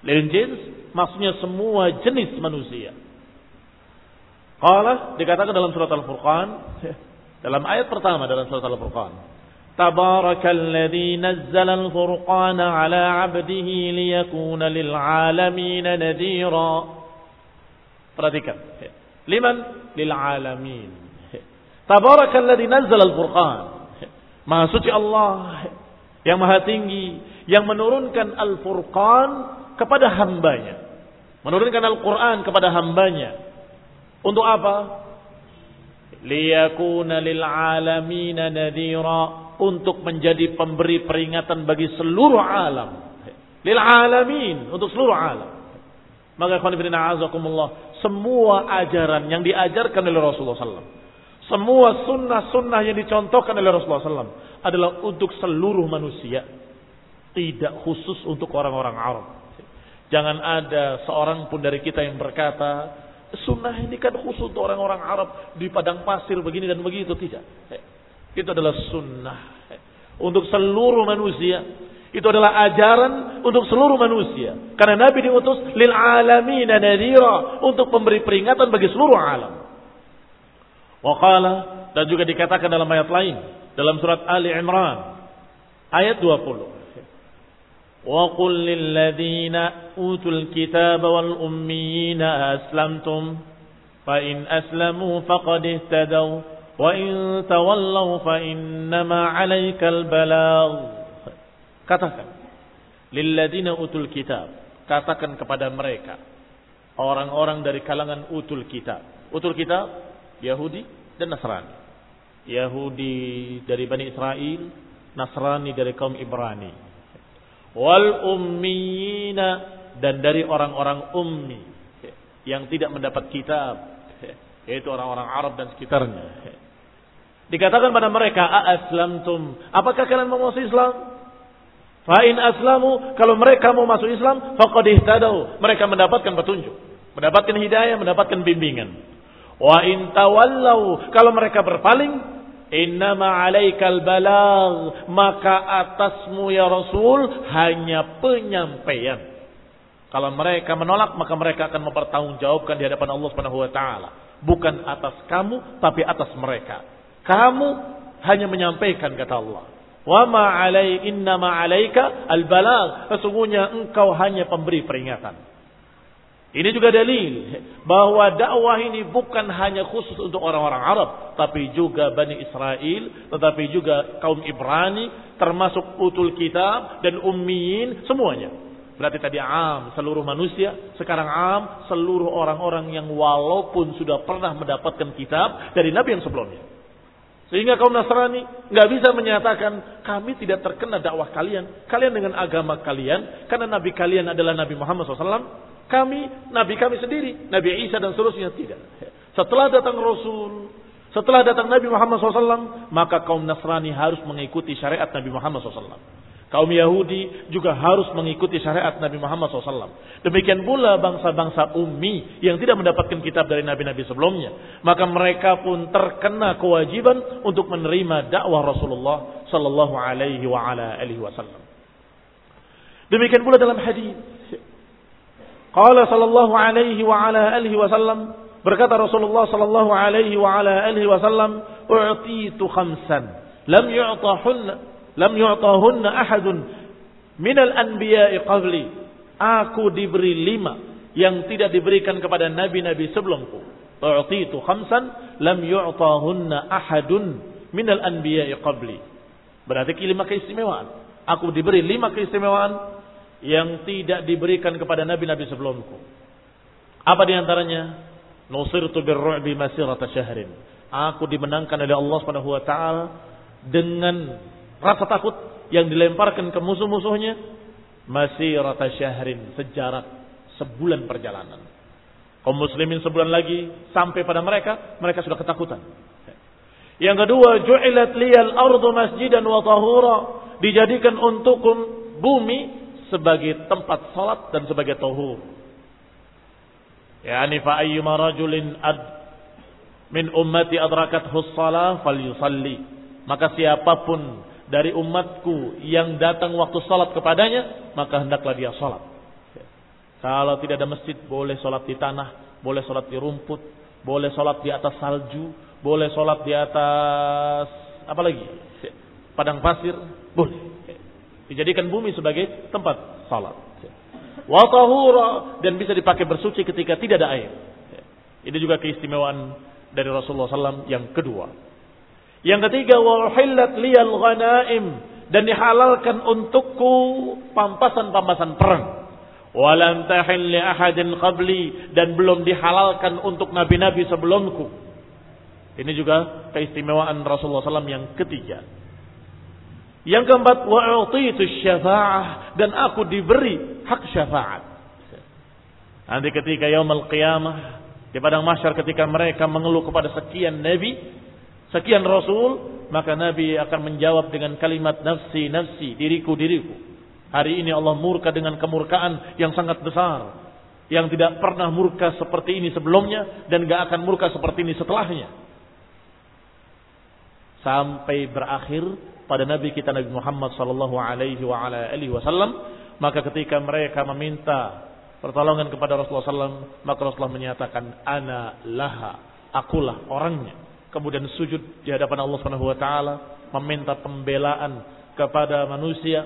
Lil jins maksudnya semua jenis manusia. Qala, dikatakan dalam surat Al-Furqan, dalam ayat pertama dalam surat Al-Furqan, Tabarakalladzi nazzala al-furqana ala 'abdihi liyakuna lil 'alamin nadhira. Perhatikan. Liman? Lil 'alamin. Tabarakalladzi nazzala al-furqan. Maha suci Allah yang maha tinggi, yang menurunkan Al-Furqan kepada hambanya. Menurunkan Al-Quran kepada hambanya. Untuk apa? Liyakuna lil 'alamin nadhira, untuk menjadi pemberi peringatan bagi seluruh alam. Lil 'alamin, untuk seluruh alam. Maka ikhwan fillah a'azakumullah, semua ajaran yang diajarkan oleh Rasulullah SAW, semua sunnah-sunnah yang dicontohkan oleh Rasulullah SAW adalah untuk seluruh manusia, tidak khusus untuk orang-orang Arab. Jangan ada seorang pun dari kita yang berkata, sunnah ini kan khusus untuk orang-orang Arab di padang pasir begini dan begitu. Tidak. Itu adalah sunnah untuk seluruh manusia. Itu adalah ajaran untuk seluruh manusia. Karena Nabi diutus lil alamin nadhira, untuk memberi peringatan bagi seluruh alam. Wa qala, dan juga dikatakan dalam ayat lain dalam surat Ali Imran ayat 20. Wa qul lil ladzina utul kitaba wal ummiyina aslamtum fa in aslamu faqad ihtadaw wa in tawallaw fa innama 'alaikal balagh. Katakan lil ladzina utul kitab, katakan kepada mereka orang-orang dari kalangan utul kitab. Utul kitab Yahudi dan Nasrani. Yahudi dari Bani Israel, Nasrani dari kaum Ibrani. Wal ummiyina, dan dari orang-orang ummi yang tidak mendapat kitab, yaitu orang-orang Arab dan sekitarnya. Dikatakan pada mereka, aslamtum, apakah kalian mau masuk Islam? Fa in aslamu, kalau mereka mau masuk Islam, faqad ihtadaw, mereka mendapatkan petunjuk, mendapatkan hidayah, mendapatkan bimbingan. Wa in tawallaw, kalau mereka berpaling, Innama 'alaikal balagh, maka atasmu ya Rasul hanya penyampaian. Kalau mereka menolak, maka mereka akan mempertanggungjawabkan di hadapan Allah Subhanahu wa taala. Bukan atas kamu, tapi atas mereka. Kamu hanya menyampaikan, kata Allah. Wa ma 'alai innama 'alaika al-balagh, sesungguhnya engkau hanya pemberi peringatan. Ini juga dalil bahwa dakwah ini bukan hanya khusus untuk orang-orang Arab, tapi juga Bani Israel, tetapi juga kaum Ibrani, termasuk utul kitab dan ummiyin, semuanya. Berarti tadi am seluruh manusia, sekarang am seluruh orang-orang yang walaupun sudah pernah mendapatkan kitab dari nabi yang sebelumnya. Sehingga kaum Nasrani nggak bisa menyatakan kami tidak terkena dakwah kalian, kalian dengan agama kalian, karena nabi kalian adalah Nabi Muhammad SAW. Kami, nabi kami sendiri, Nabi Isa dan seterusnya, tidak. Setelah datang Rasul, setelah datang Nabi Muhammad SAW, maka kaum Nasrani harus mengikuti syariat Nabi Muhammad SAW. Kaum Yahudi juga harus mengikuti syariat Nabi Muhammad SAW. Demikian pula bangsa-bangsa ummi yang tidak mendapatkan kitab dari nabi-nabi sebelumnya. Maka mereka pun terkena kewajiban untuk menerima dakwah Rasulullah Sallallahu Alaihi Wasallam. Demikian pula dalam hadis. Qala sallallahu alaihi wa ala alihi wasallam, berkata Rasulullah sallallahu alaihi wa ala alihi wasallam, u'titu khamsan lam yu'tahunna ahadun minal anbiya'i qabli. Aku diberi 5 yang tidak diberikan kepada nabi-nabi sebelumku. U'titu khamsan lam yu'tahunna ahadun minal anbiya'i qabli. Berarti 5 keistimewaan. Aku diberi 5 keistimewaan yang tidak diberikan kepada nabi-nabi sebelumku. Apa di antaranya? Nusirtu birru'bi masirata syahrin. Aku dimenangkan oleh Allah Subhanahu wa taala dengan rasa takut yang dilemparkan ke musuh-musuhnya masirata syahrin, sejarak sebulan perjalanan. Kaum muslimin sebulan lagi sampai pada mereka sudah ketakutan. Yang kedua, ju'ilat liyal ardu masjidan wa tahura, dijadikan untukku bumi sebagai tempat salat dan sebagai tahur. Yani fa ayyuma rajulin min ummati adrakathu shalah falyusalli. Maka siapapun dari umatku yang datang waktu salat kepadanya, maka hendaklah dia salat. Kalau tidak ada masjid, boleh salat di tanah, boleh salat di rumput, boleh salat di atas salju, boleh salat di atas apa lagi? Padang pasir, boleh. Dijadikan bumi sebagai tempat salat. Wa tahura, dan bisa dipakai bersuci ketika tidak ada air. Ini juga keistimewaan dari Rasulullah SAW yang kedua. Yang ketiga, wa uhillat liyal ghanaim, dan dihalalkan untukku pampasan-pampasan perang. Wa lam tahil li ahadin qabli, dan belum dihalalkan untuk nabi-nabi sebelumku. Ini juga keistimewaan Rasulullah SAW yang ketiga. Yang keempat, wa'utitu syafa'ah, dan aku diberi hak syafaat. Nanti ketika yaumul qiyamah, di padang mahsyar, ketika mereka mengeluh kepada sekian nabi, sekian rasul, maka nabi akan menjawab dengan kalimat nafsi, nafsi, diriku, diriku. Hari ini Allah murka dengan kemurkaan yang sangat besar, yang tidak pernah murka seperti ini sebelumnya, dan gak akan murka seperti ini setelahnya. Sampai berakhir pada Nabi kita Nabi Muhammad sallallahu alaihi wasallam, maka ketika mereka meminta pertolongan kepada Rasulullah SAW, maka Rasulullah menyatakan ana laha, akulah orangnya. Kemudian sujud di hadapan Allah Subhanahu wa taala, meminta pembelaan kepada manusia,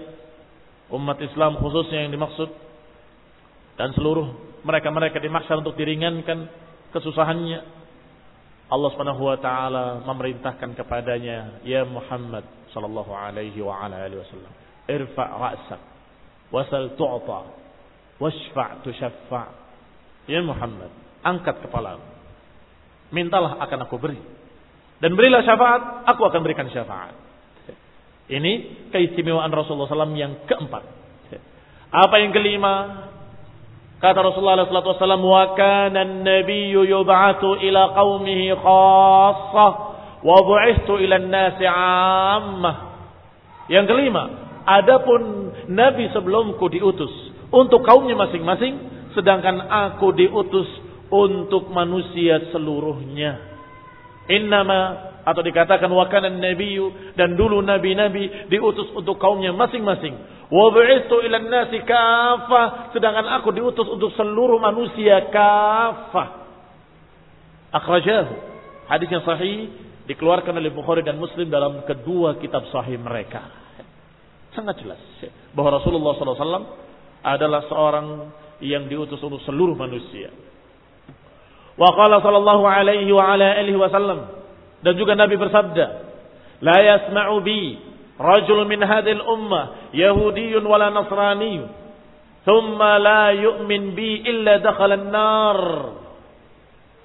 umat Islam khususnya yang dimaksud, dan seluruh mereka-mereka di mahsyar untuk diringankan kesusahannya. Allah Subhanahu wa taala memerintahkan kepadanya, ya Muhammad sallallahu alaihi wasallam, irfa' ra'sak wasal tu'ta washfa' tushaffa'. Ya Muhammad, angkat kepalamu, mintalah akan aku beri, dan berilah syafaat, aku akan berikan syafaat. Ini keistimewaan Rasulullah SAW yang keempat. Apa yang kelima? Kata Rasulullah SAW, wa kana an-nabiyyu yub'atsu ila qaumihi khassah wa bu'ithtu ila an-nasi 'ammah. Yang kelima, adapun nabi sebelumku diutus untuk kaumnya masing-masing, sedangkan aku diutus untuk manusia seluruhnya. Innama atau dikatakan wa kana nabiyyu, dan dulu nabi-nabi diutus untuk kaumnya masing-masing. Wa bu'itsu ilan nasi kaffah, sedangkan aku diutus untuk seluruh manusia kaffah. Akhrajahu, hadis yang sahih dikeluarkan oleh Bukhari dan Muslim dalam kedua kitab sahih mereka. Sangat jelas bahwa Rasulullah SAW adalah seorang yang diutus untuk seluruh manusia. Wa qala sallallahu alaihi wa ala alihi wasallam, dan juga Nabi bersabda, la yasma'u bi rajul min hadhil ummah yahudiyyun wala nasraniyyun thumma la yu'min bi illa dakhala an-nar.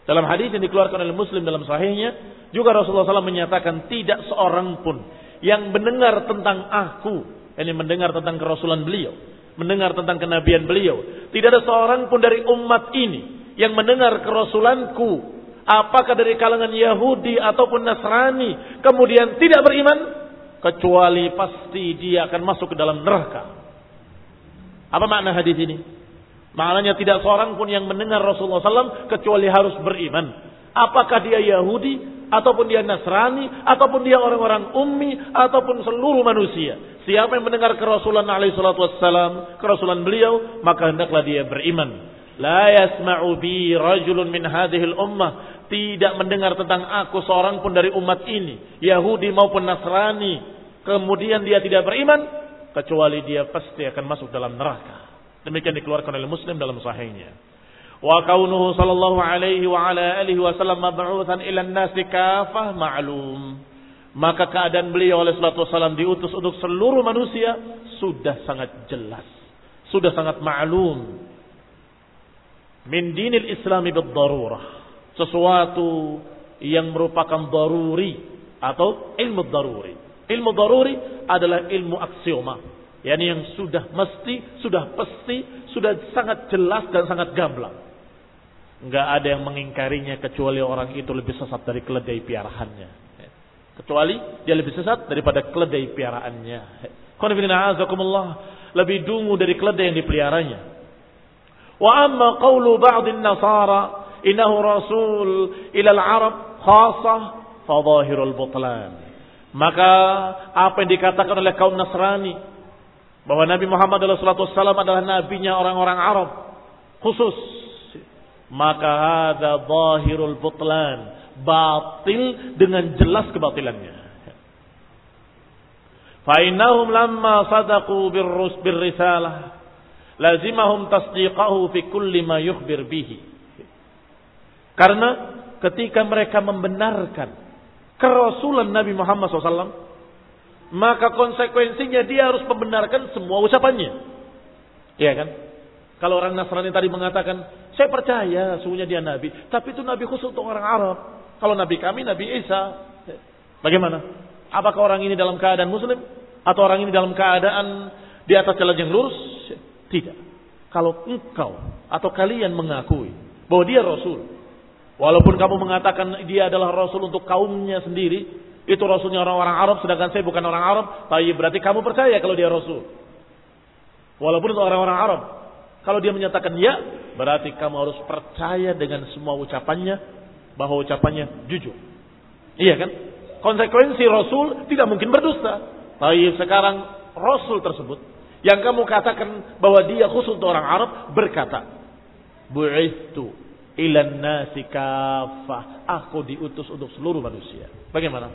Dalam hadis yang dikeluarkan oleh Muslim dalam sahihnya, juga Rasulullah SAW menyatakan tidak seorang pun yang mendengar tentang aku, ini mendengar tentang kerasulan beliau, mendengar tentang kenabian beliau, tidak ada seorang pun dari umat ini yang mendengar kerasulanku, apakah dari kalangan Yahudi ataupun Nasrani, kemudian tidak beriman, kecuali pasti dia akan masuk ke dalam neraka. Apa makna hadis ini? Maknanya tidak seorang pun yang mendengar Rasulullah SAW kecuali harus beriman. Apakah dia Yahudi, ataupun dia Nasrani, ataupun dia orang-orang ummi, ataupun seluruh manusia. Siapa yang mendengar kerasulan alaihi salatu wassalam, kerasulan beliau, maka hendaklah dia beriman. La yasma'u bi rajulun min hadhil ummah, tidak mendengar tentang aku seorang pun dari umat ini, Yahudi maupun Nasrani, kemudian dia tidak beriman, kecuali dia pasti akan masuk dalam neraka. Demikian dikeluarkan oleh Muslim dalam sahihnya. Wa kaunuhu sallallahu alaihi wa ala alihi wasallam mab'utsan ila an-nasi kafah ma'lum. Maka keadaan beliau alaihi salatu wasallam diutus untuk seluruh manusia sudah sangat jelas, sudah sangat ma'lum. Min dinil islami bid-darurah, sesuatu yang merupakan daruri atau ilmu daruri. Ilmu daruri adalah ilmu aksioma, yakni yang sudah mesti, sudah pasti, sudah sangat jelas dan sangat gamblang. Enggak ada yang mengingkarinya kecuali orang itu lebih sesat dari keledai piaraannya. Kecuali dia lebih sesat daripada keledai piaraannya. Qanifina azakumullah, lebih dungu dari keledai yang dipeliharanya. Wa amma qawlu ba'dhin nasara innahu rasul ila al-arab khassah fa dhahirul butlan. Maka apa yang dikatakan oleh kaum Nasrani bahwa Nabi Muhammad SAW adalah nabinya orang-orang Arab khusus, maka hadza dhahirul butlan, batil dengan jelas kebatilannya. Fa innahum lamma sadaqu birrisalah lazimahum tasdiqahu fi kulli ma yukhbir bihi. Karena ketika mereka membenarkan kerasulan Nabi Muhammad SAW, maka konsekuensinya dia harus membenarkan semua ucapannya. Iya kan? Kalau orang Nasrani tadi mengatakan, saya percaya sungguhnya dia Nabi, tapi itu Nabi khusus untuk orang Arab. Kalau Nabi kami, Nabi Isa. Bagaimana? Apakah orang ini dalam keadaan Muslim? Atau orang ini dalam keadaan di atas jalan yang lurus? Tidak. Kalau engkau atau kalian mengakui bahwa dia Rasul, walaupun kamu mengatakan dia adalah Rasul untuk kaumnya sendiri, itu Rasulnya orang-orang Arab, sedangkan saya bukan orang Arab, tapi berarti kamu percaya kalau dia Rasul. Walaupun itu orang-orang Arab. Kalau dia menyatakan ya, berarti kamu harus percaya dengan semua ucapannya, bahwa ucapannya jujur. Iya kan? Konsekuensi Rasul tidak mungkin berdusta. Tapi sekarang Rasul tersebut, yang kamu katakan bahwa dia khusus untuk orang Arab, berkata, bu'itsu ilan nasi kafah, aku diutus untuk seluruh manusia. Bagaimana?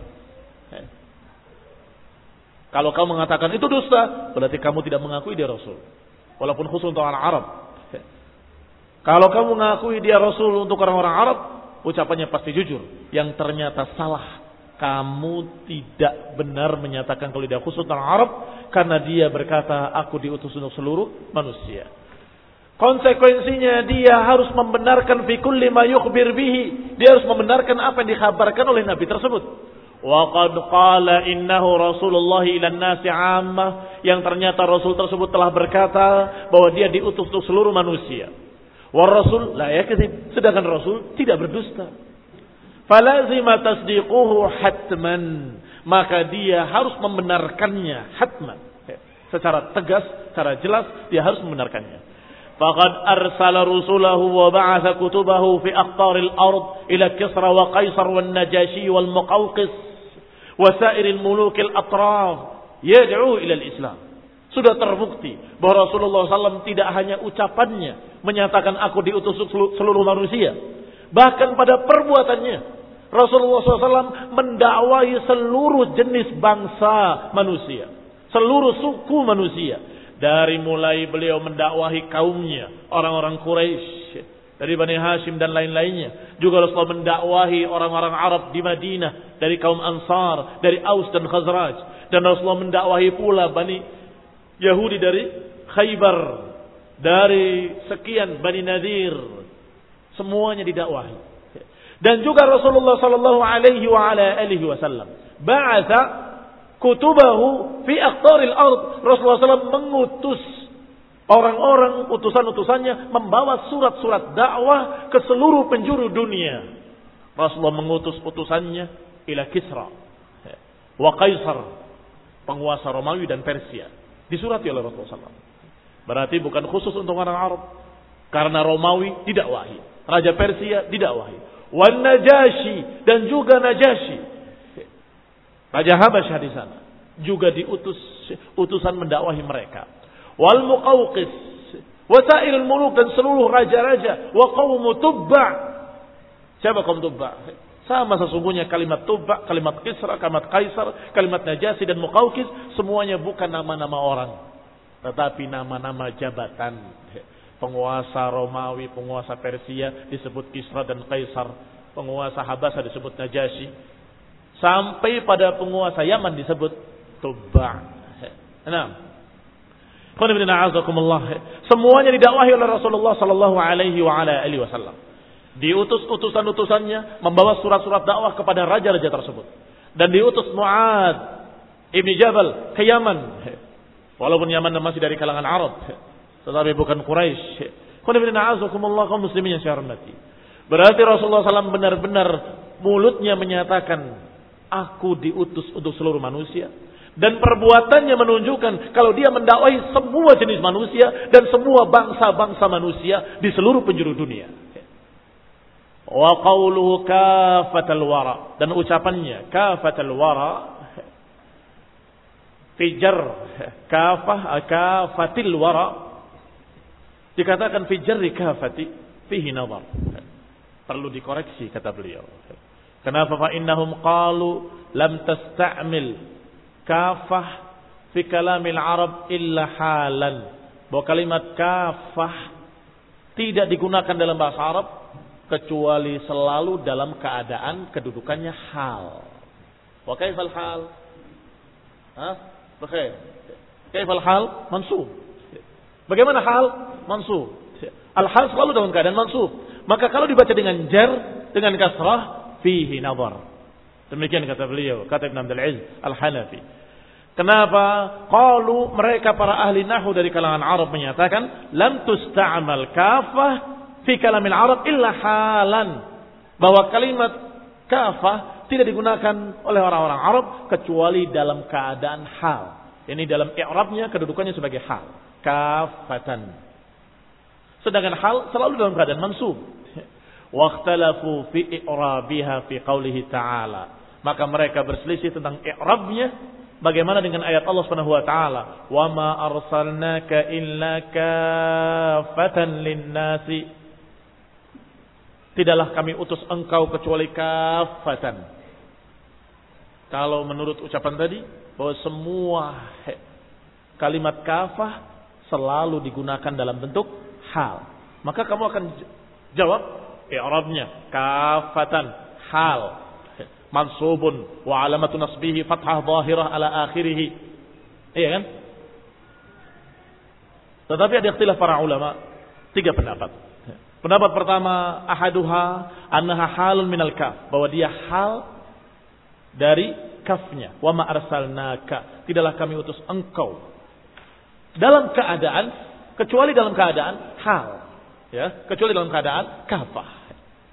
Kalau kamu mengatakan itu dusta, berarti kamu tidak mengakui dia Rasul, walaupun khusus untuk orang Arab. Kalau kamu mengakui dia Rasul untuk orang-orang Arab, ucapannya pasti jujur. Yang ternyata salah, kamu tidak benar menyatakan kalau dia khusus untuk orang Arab, karena dia berkata aku diutus untuk seluruh manusia. Konsekuensinya dia harus membenarkan fi kulli ma yukhbir bihi. Dia harus membenarkan apa yang dikhabarkan oleh Nabi tersebut. Wa qad qala innahu Rasulullah ila an-nasi 'ammah, yang ternyata Rasul tersebut telah berkata bahwa dia diutus untuk seluruh manusia. Wa Rasul la yakdzib, sedangkan Rasul tidak berdusta. Falazima tasdiquhu hatman, maka dia harus membenarkannya hatman. Secara tegas, secara jelas dia harus membenarkannya. faqad arsala rusulahu wa ba'atha kutubahu fi aqtaril ard ila Kisra wa Qaisar wan Najashi wal Muqawqis wa sairil mulukil atraf yad'u ila al-Islam. Sudah terbukti bahwa Rasulullah SAW tidak hanya ucapannya menyatakan aku diutus seluruh manusia, bahkan pada perbuatannya Rasulullah SAW mendakwahi seluruh jenis bangsa manusia, seluruh suku manusia. Dari mulai beliau mendakwahi kaumnya, orang-orang Quraisy, dari Bani Hashim dan lain-lainnya. Juga Rasulullah mendakwahi orang-orang Arab di Madinah, dari kaum Ansar, dari Aus dan Khazraj. Dan Rasulullah mendakwahi pula Bani Yahudi dari Khaybar, dari sekian Bani Nadir. Semuanya didakwahi. Dan juga Rasulullah sallallahu alaihi wasallam ba'atha kutubahu fi aqtaril ard. Rasulullah SAW mengutus orang-orang, utusan-utusannya membawa surat-surat dakwah ke seluruh penjuru dunia. Rasulullah mengutus utusannya ila Kisra wa Qaisar, penguasa Romawi dan Persia. Disurati oleh Rasulullah SAW. Berarti bukan khusus untuk orang Arab, karena Romawi didakwahi, Raja Persia didakwahi, wan Najashi, dan juga Najashi, Raja Habasyah di sana juga diutus utusan mendakwahi mereka. Wal Muqawqis, wasailul muluk, dan seluruh raja-raja, wa qaum Tubba. Siapa kaum Tubba? Sama sesungguhnya kalimat Tubba, kalimat Kisra, kalimat Kaisar, kalimat Najasi dan Muqawqis, semuanya bukan nama-nama orang, tetapi nama-nama jabatan. Penguasa Romawi, penguasa Persia disebut Kisra dan Kaisar, penguasa Habasyah disebut Najasi, sampai pada penguasa Yaman disebut Tubba. Nah, semuanya didakwahi oleh Rasulullah sallallahu alaihi wasallam. Diutus utusan-utusannya membawa surat-surat dakwah kepada raja-raja tersebut. Dan diutus Mu'ad ibn Jabal ke Yaman. Walaupun Yaman masih dari kalangan Arab, tetapi bukan Quraisy. Kaum muslimin yang saya hormati. Berarti Rasulullah SAW benar-benar mulutnya menyatakan aku diutus untuk seluruh manusia, dan perbuatannya menunjukkan kalau dia mendakwahi semua jenis manusia dan semua bangsa-bangsa manusia di seluruh penjuru dunia. Wa qawluhu kafatal wara, dan ucapannya kafatal wara fijar kafatil wara, dikatakan fijarri kafati fihi nazar. Perlu dikoreksi kata beliau. Kenapa? Fa innahum qalu lam tasta'mil kafah fi kalamil Arab illa halan. Bahwa kalimat kafah tidak digunakan dalam bahasa Arab kecuali selalu dalam keadaan kedudukannya hal. Wa kaifal hal? Bakhair. Kaifal hal? Mansub. Bagaimana hal? Mansub. Al-hal selalu dalam keadaan mansub. Maka kalau dibaca dengan jar, dengan kasrah, fihi nazar. Demikian kata beliau, kata Ibn Abdul Aziz Al-Hanafi. Kenapa? Qalu, mereka para ahli nahwu dari kalangan Arab menyatakan lam tusta'mal kafah fi kalamil Arab illa halan. Bahwa kalimat kafah tidak digunakan oleh orang-orang Arab kecuali dalam keadaan hal. Ini dalam i'rabnya kedudukannya sebagai hal. Kafatan. Sedangkan hal selalu dalam keadaan mansub. Waqtalafu fi i'rabiha fi qaulihi ta'ala. Maka mereka berselisih tentang i'rabnya. Bagaimana dengan ayat Allah Subhanahu wa taala, "Wa ma arsalnaka illa kaffatan lin-nasi." Tidaklah kami utus engkau kecuali kaffatan. Kalau menurut ucapan tadi bahwa semua kalimat kafah selalu digunakan dalam bentuk hal, maka kamu akan jawab i'rabnya kafatan hal mansubun wa alamatu nasbihi fathah zahirah ala akhirih. Iya kan? Tetapi ada ikhtilaf para ulama, 3 pendapat. Pendapat pertama, ahaduha annaha halun minal kaf, bahwa dia hal dari kafnya. Wa ma arsalnaka, tidaklah kami utus engkau dalam keadaan, kecuali dalam keadaan hal, ya, kecuali dalam keadaan kafah.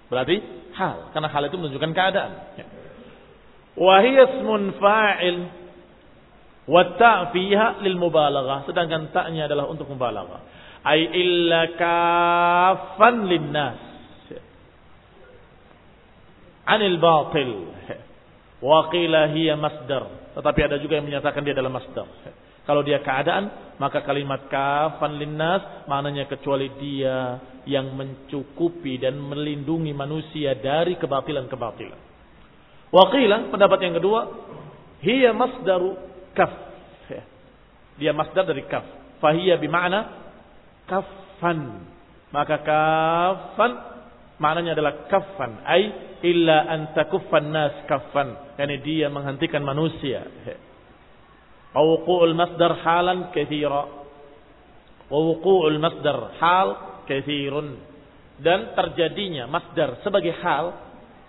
Berarti hal, karena hal itu menunjukkan keadaan. Wa hiya ismun fa'il wa ta' fiha lil mubalaghah, sedangkan ta'nya adalah untuk mubalaghah. Ay illa kaffan linnas anil batil. Wa qila hiya masdar. Tetapi ada juga yang menyatakan dia adalah masdar. Kalau dia keadaan, maka kalimat kafan linnas maknanya kecuali dia yang mencukupi dan melindungi manusia dari kebatilan-kebatilan. Wa qila, pendapat yang kedua, hiya masdaru kaf. Dia masdar dari kaf. Fahiya bima'na kaffan. Maka kafan maknanya adalah kaffan. Ay illa an takuffan nas kaffan. Yani dia menghentikan manusia. Wuqu'ul masdar halan katsira. Wuqu'ul masdar hal katsirun. Dan terjadinya masdar sebagai hal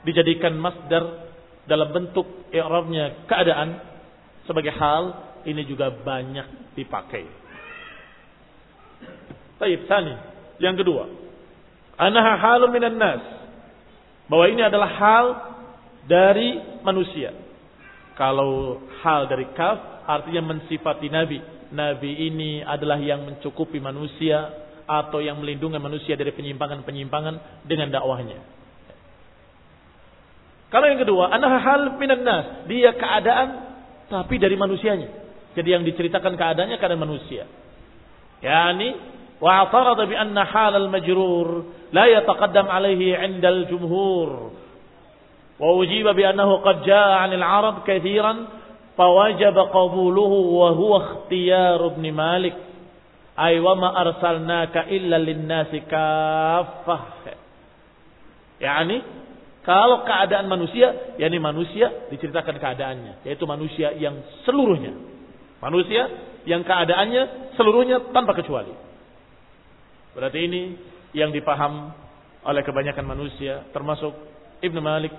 dijadikan masdar dalam bentuk i'rabnya keadaan sebagai hal, ini juga banyak dipakai. Baik, tsani, yang kedua, annaha halun minan nas, bahwa ini adalah hal dari manusia. Kalau hal dari kaf artinya mensifati nabi. Nabi ini adalah yang mencukupi manusia atau yang melindungi manusia dari penyimpangan-penyimpangan dengan dakwahnya. Kalau yang kedua, annaha hal minan nas, dia keadaan tapi dari manusianya. Jadi yang diceritakan keadaannya keadaan manusia. Yani wa atarada bi anna hal al-majrur la yataqaddam alaihi 'inda al-jumhur. Wa ujiba bi annahu qad jaa'a 'anil 'arab katsiran fawajaba qabuluhu wa huwa ikhtiyar ibn Malik. Ay wa ma arsalnaka illa lin-nasi kaffah. Yani kalau keadaan manusia, yakni manusia diceritakan keadaannya, yaitu manusia yang seluruhnya. Manusia yang keadaannya seluruhnya tanpa kecuali. Berarti ini yang dipaham oleh kebanyakan manusia, termasuk Ibnu Malik,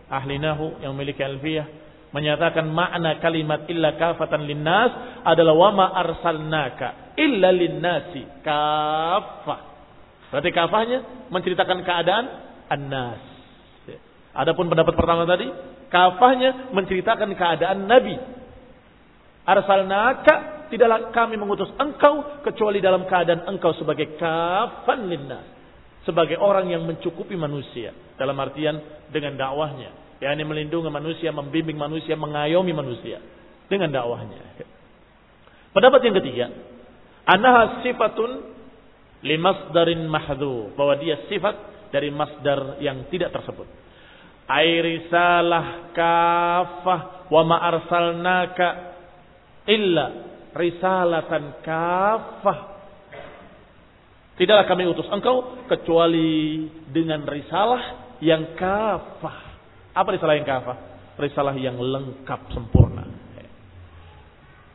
ahli nahu yang memiliki alfiyah, menyatakan makna kalimat illa kafatan linnas adalah wa ma arsalnaka illa linnasi kaffah. Berarti kafahnya menceritakan keadaan annas. Adapun pendapat pertama tadi, kafahnya menceritakan keadaan Nabi. Arsalnaka, tidaklah kami mengutus engkau kecuali dalam keadaan engkau sebagai kafan linnas, sebagai orang yang mencukupi manusia, dalam artian dengan dakwahnya, yakni melindungi manusia, membimbing manusia, mengayomi manusia dengan dakwahnya. Pendapat yang ketiga, annaha sifatun limasdarin mahdhuf, bahwa dia sifat dari masdar yang tidak tersebut. Ay risalah kafah wa ma arsalnaka illa risalatan kafah. Tidaklah kami utus engkau kecuali dengan risalah yang kafah. Apa risalah yang kafah? Risalah yang lengkap sempurna.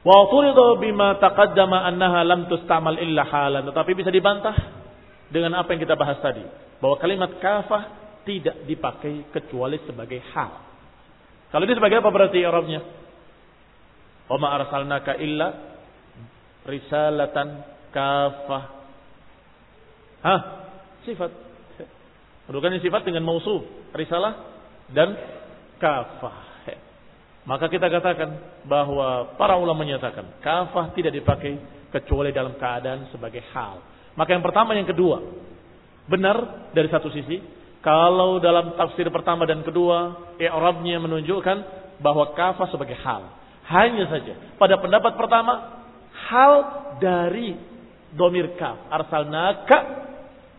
Wa turida bima taqaddama annaha lam tustamal illa halan. Tetapi bisa dibantah dengan apa yang kita bahas tadi, bahwa kalimat kafah tidak dipakai kecuali sebagai hal. Kalau ini sebagai apa berarti i'rabnya? Wa ma arsalnaka illa risalatan kafah. Sifat. Menunjukkan sifat dengan mausuf, risalah dan kafah. Maka kita katakan bahwa para ulama menyatakan kafah tidak dipakai kecuali dalam keadaan sebagai hal. Maka yang pertama, yang kedua benar dari satu sisi. Kalau dalam tafsir pertama dan kedua, i'rabnya menunjukkan bahwa kafah sebagai hal. Hanya saja pada pendapat pertama, hal dari domir kaf, arsalnaka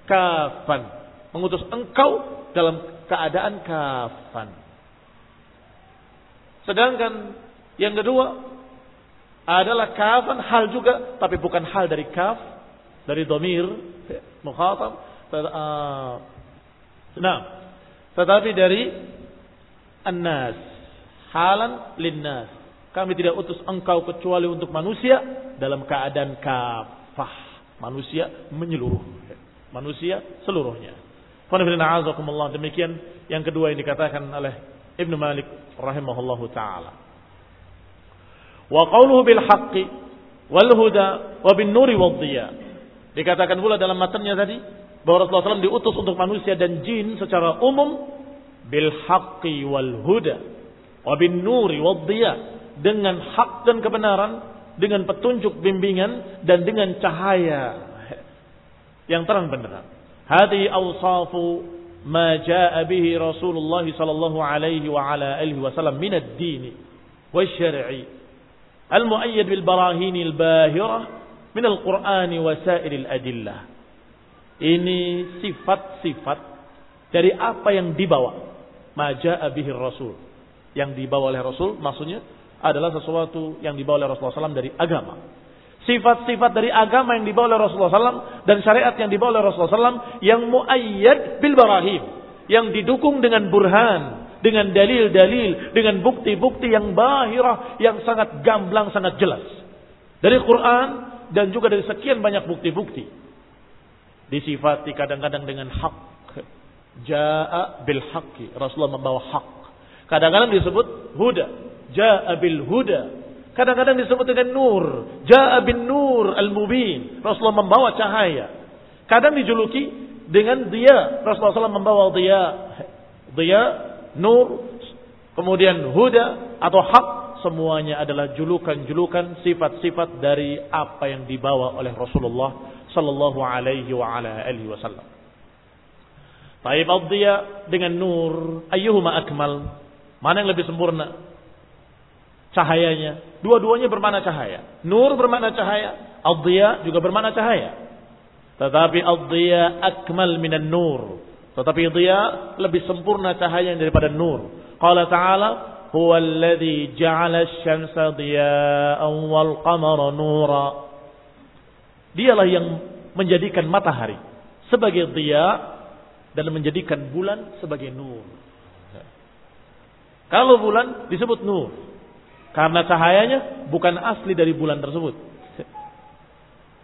kafan, mengutus engkau dalam keadaan kafan. Sedangkan yang kedua adalah kafan hal juga, tapi bukan hal dari kaf, dari domir mukhatab. Tetapi dari annas, halan linnas. Kami tidak utus engkau kecuali untuk manusia dalam keadaan kafah. Manusia menyeluruh. Manusia seluruhnya. Demikian yang kedua yang dikatakan oleh Ibnu Malik rahimahullahu ta'ala. Wa qawluhu bil haqqi wal huda wa bin nuri wad dhiya. Dikatakan pula dalam matanya tadi bahwa Rasulullah SAW diutus untuk manusia dan jin secara umum bil haqqi wal huda wa bin nuri wad dhiya, dengan hak dan kebenaran, dengan petunjuk bimbingan dan dengan cahaya. yang terang benderang. Hadi awsafu ma jaa bihi Rasulullah sallallahu alaihi wa ala alihi wasallam min ad-din wa syar'i al-muayyad bil barahin al-bahirah min al-Qur'an wa sa'iril adillah. Ini sifat-sifat dari apa yang dibawa ma jaa bihi Rasul. Yang dibawa oleh Rasul maksudnya adalah sesuatu yang dibawa oleh Rasulullah SAW dari agama. Sifat-sifat dari agama yang dibawa oleh Rasulullah SAW dan syariat yang dibawa oleh Rasulullah SAW yang muayyad bil barahim, yang didukung dengan burhan, dengan dalil-dalil, dengan bukti-bukti yang bahirah, yang sangat gamblang, sangat jelas. Dari Quran dan juga dari sekian banyak bukti-bukti. Disifati kadang-kadang dengan hak. Jaa bil haqqi, Rasulullah membawa hak. Kadang-kadang disebut huda, jaa bil huda. Kadang-kadang disebut dengan nur, jaa bin nur al-mubin, Rasulullah membawa cahaya. Kadang dijuluki dengan dia, Rasulullah SAW membawa dia, nur, kemudian huda atau hak, semuanya adalah julukan-julukan, sifat-sifat dari apa yang dibawa oleh Rasulullah sallallahu alaihi wa ala alihi wasallam. Taib ad-diya dengan nur, ayyuhuma akmal? Mana yang lebih sempurna cahayanya? Dua-duanya bermakna cahaya. Nur bermakna cahaya, ad-diya juga bermakna cahaya. Tetapi ad-diya akmal minan nur. Tetapi diya lebih sempurna cahaya daripada nur. Qala ta'ala, huwa alladhi ja'ala asy-syamsa diya'an wal qamara nura. Dialah yang menjadikan matahari sebagai diya dan menjadikan bulan sebagai nur. Kalau bulan disebut nur karena cahayanya bukan asli dari bulan tersebut.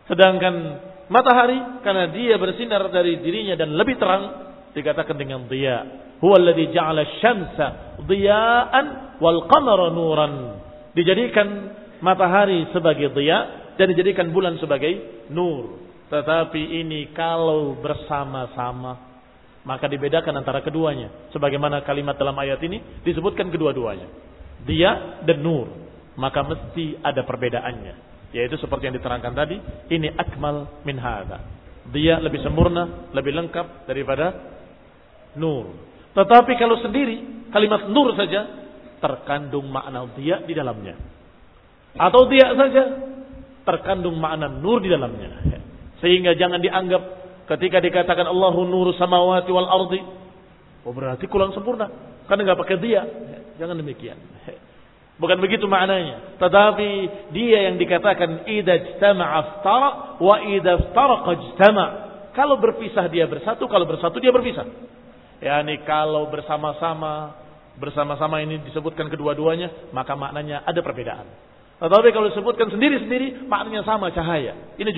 Sedangkan matahari karena dia bersinar dari dirinya dan lebih terang dikatakan dengan diya. Huwa alladhi ja'ala asy-syamsa diya'an wal qamara nuran. Dijadikan matahari sebagai diya dan dijadikan bulan sebagai nur. Tetapi ini kalau bersama-sama maka dibedakan antara keduanya. Sebagaimana kalimat dalam ayat ini disebutkan kedua-duanya. Dia dan nur. Maka mesti ada perbedaannya. Yaitu seperti yang diterangkan tadi. Ini akmal min hadha. Dia lebih sempurna, lebih lengkap daripada nur. Tetapi kalau sendiri, kalimat nur saja terkandung makna dia di dalamnya. Atau dia saja terkandung makna nur di dalamnya. Sehingga jangan dianggap ketika dikatakan Allahu nuru samawati wal ardi, oh berarti kurang sempurna karena enggak pakai dia. Jangan demikian. Bukan begitu maknanya. Tetapi dia yang dikatakan idza ijtama'a iftara wa idza iftaraqa ijtama'. Kalau berpisah dia bersatu, kalau bersatu dia berpisah. Yani kalau bersama-sama ini disebutkan kedua-duanya, maka maknanya ada perbedaan. Tetapi kalau disebutkan sendiri-sendiri, maknanya sama, cahaya. Ini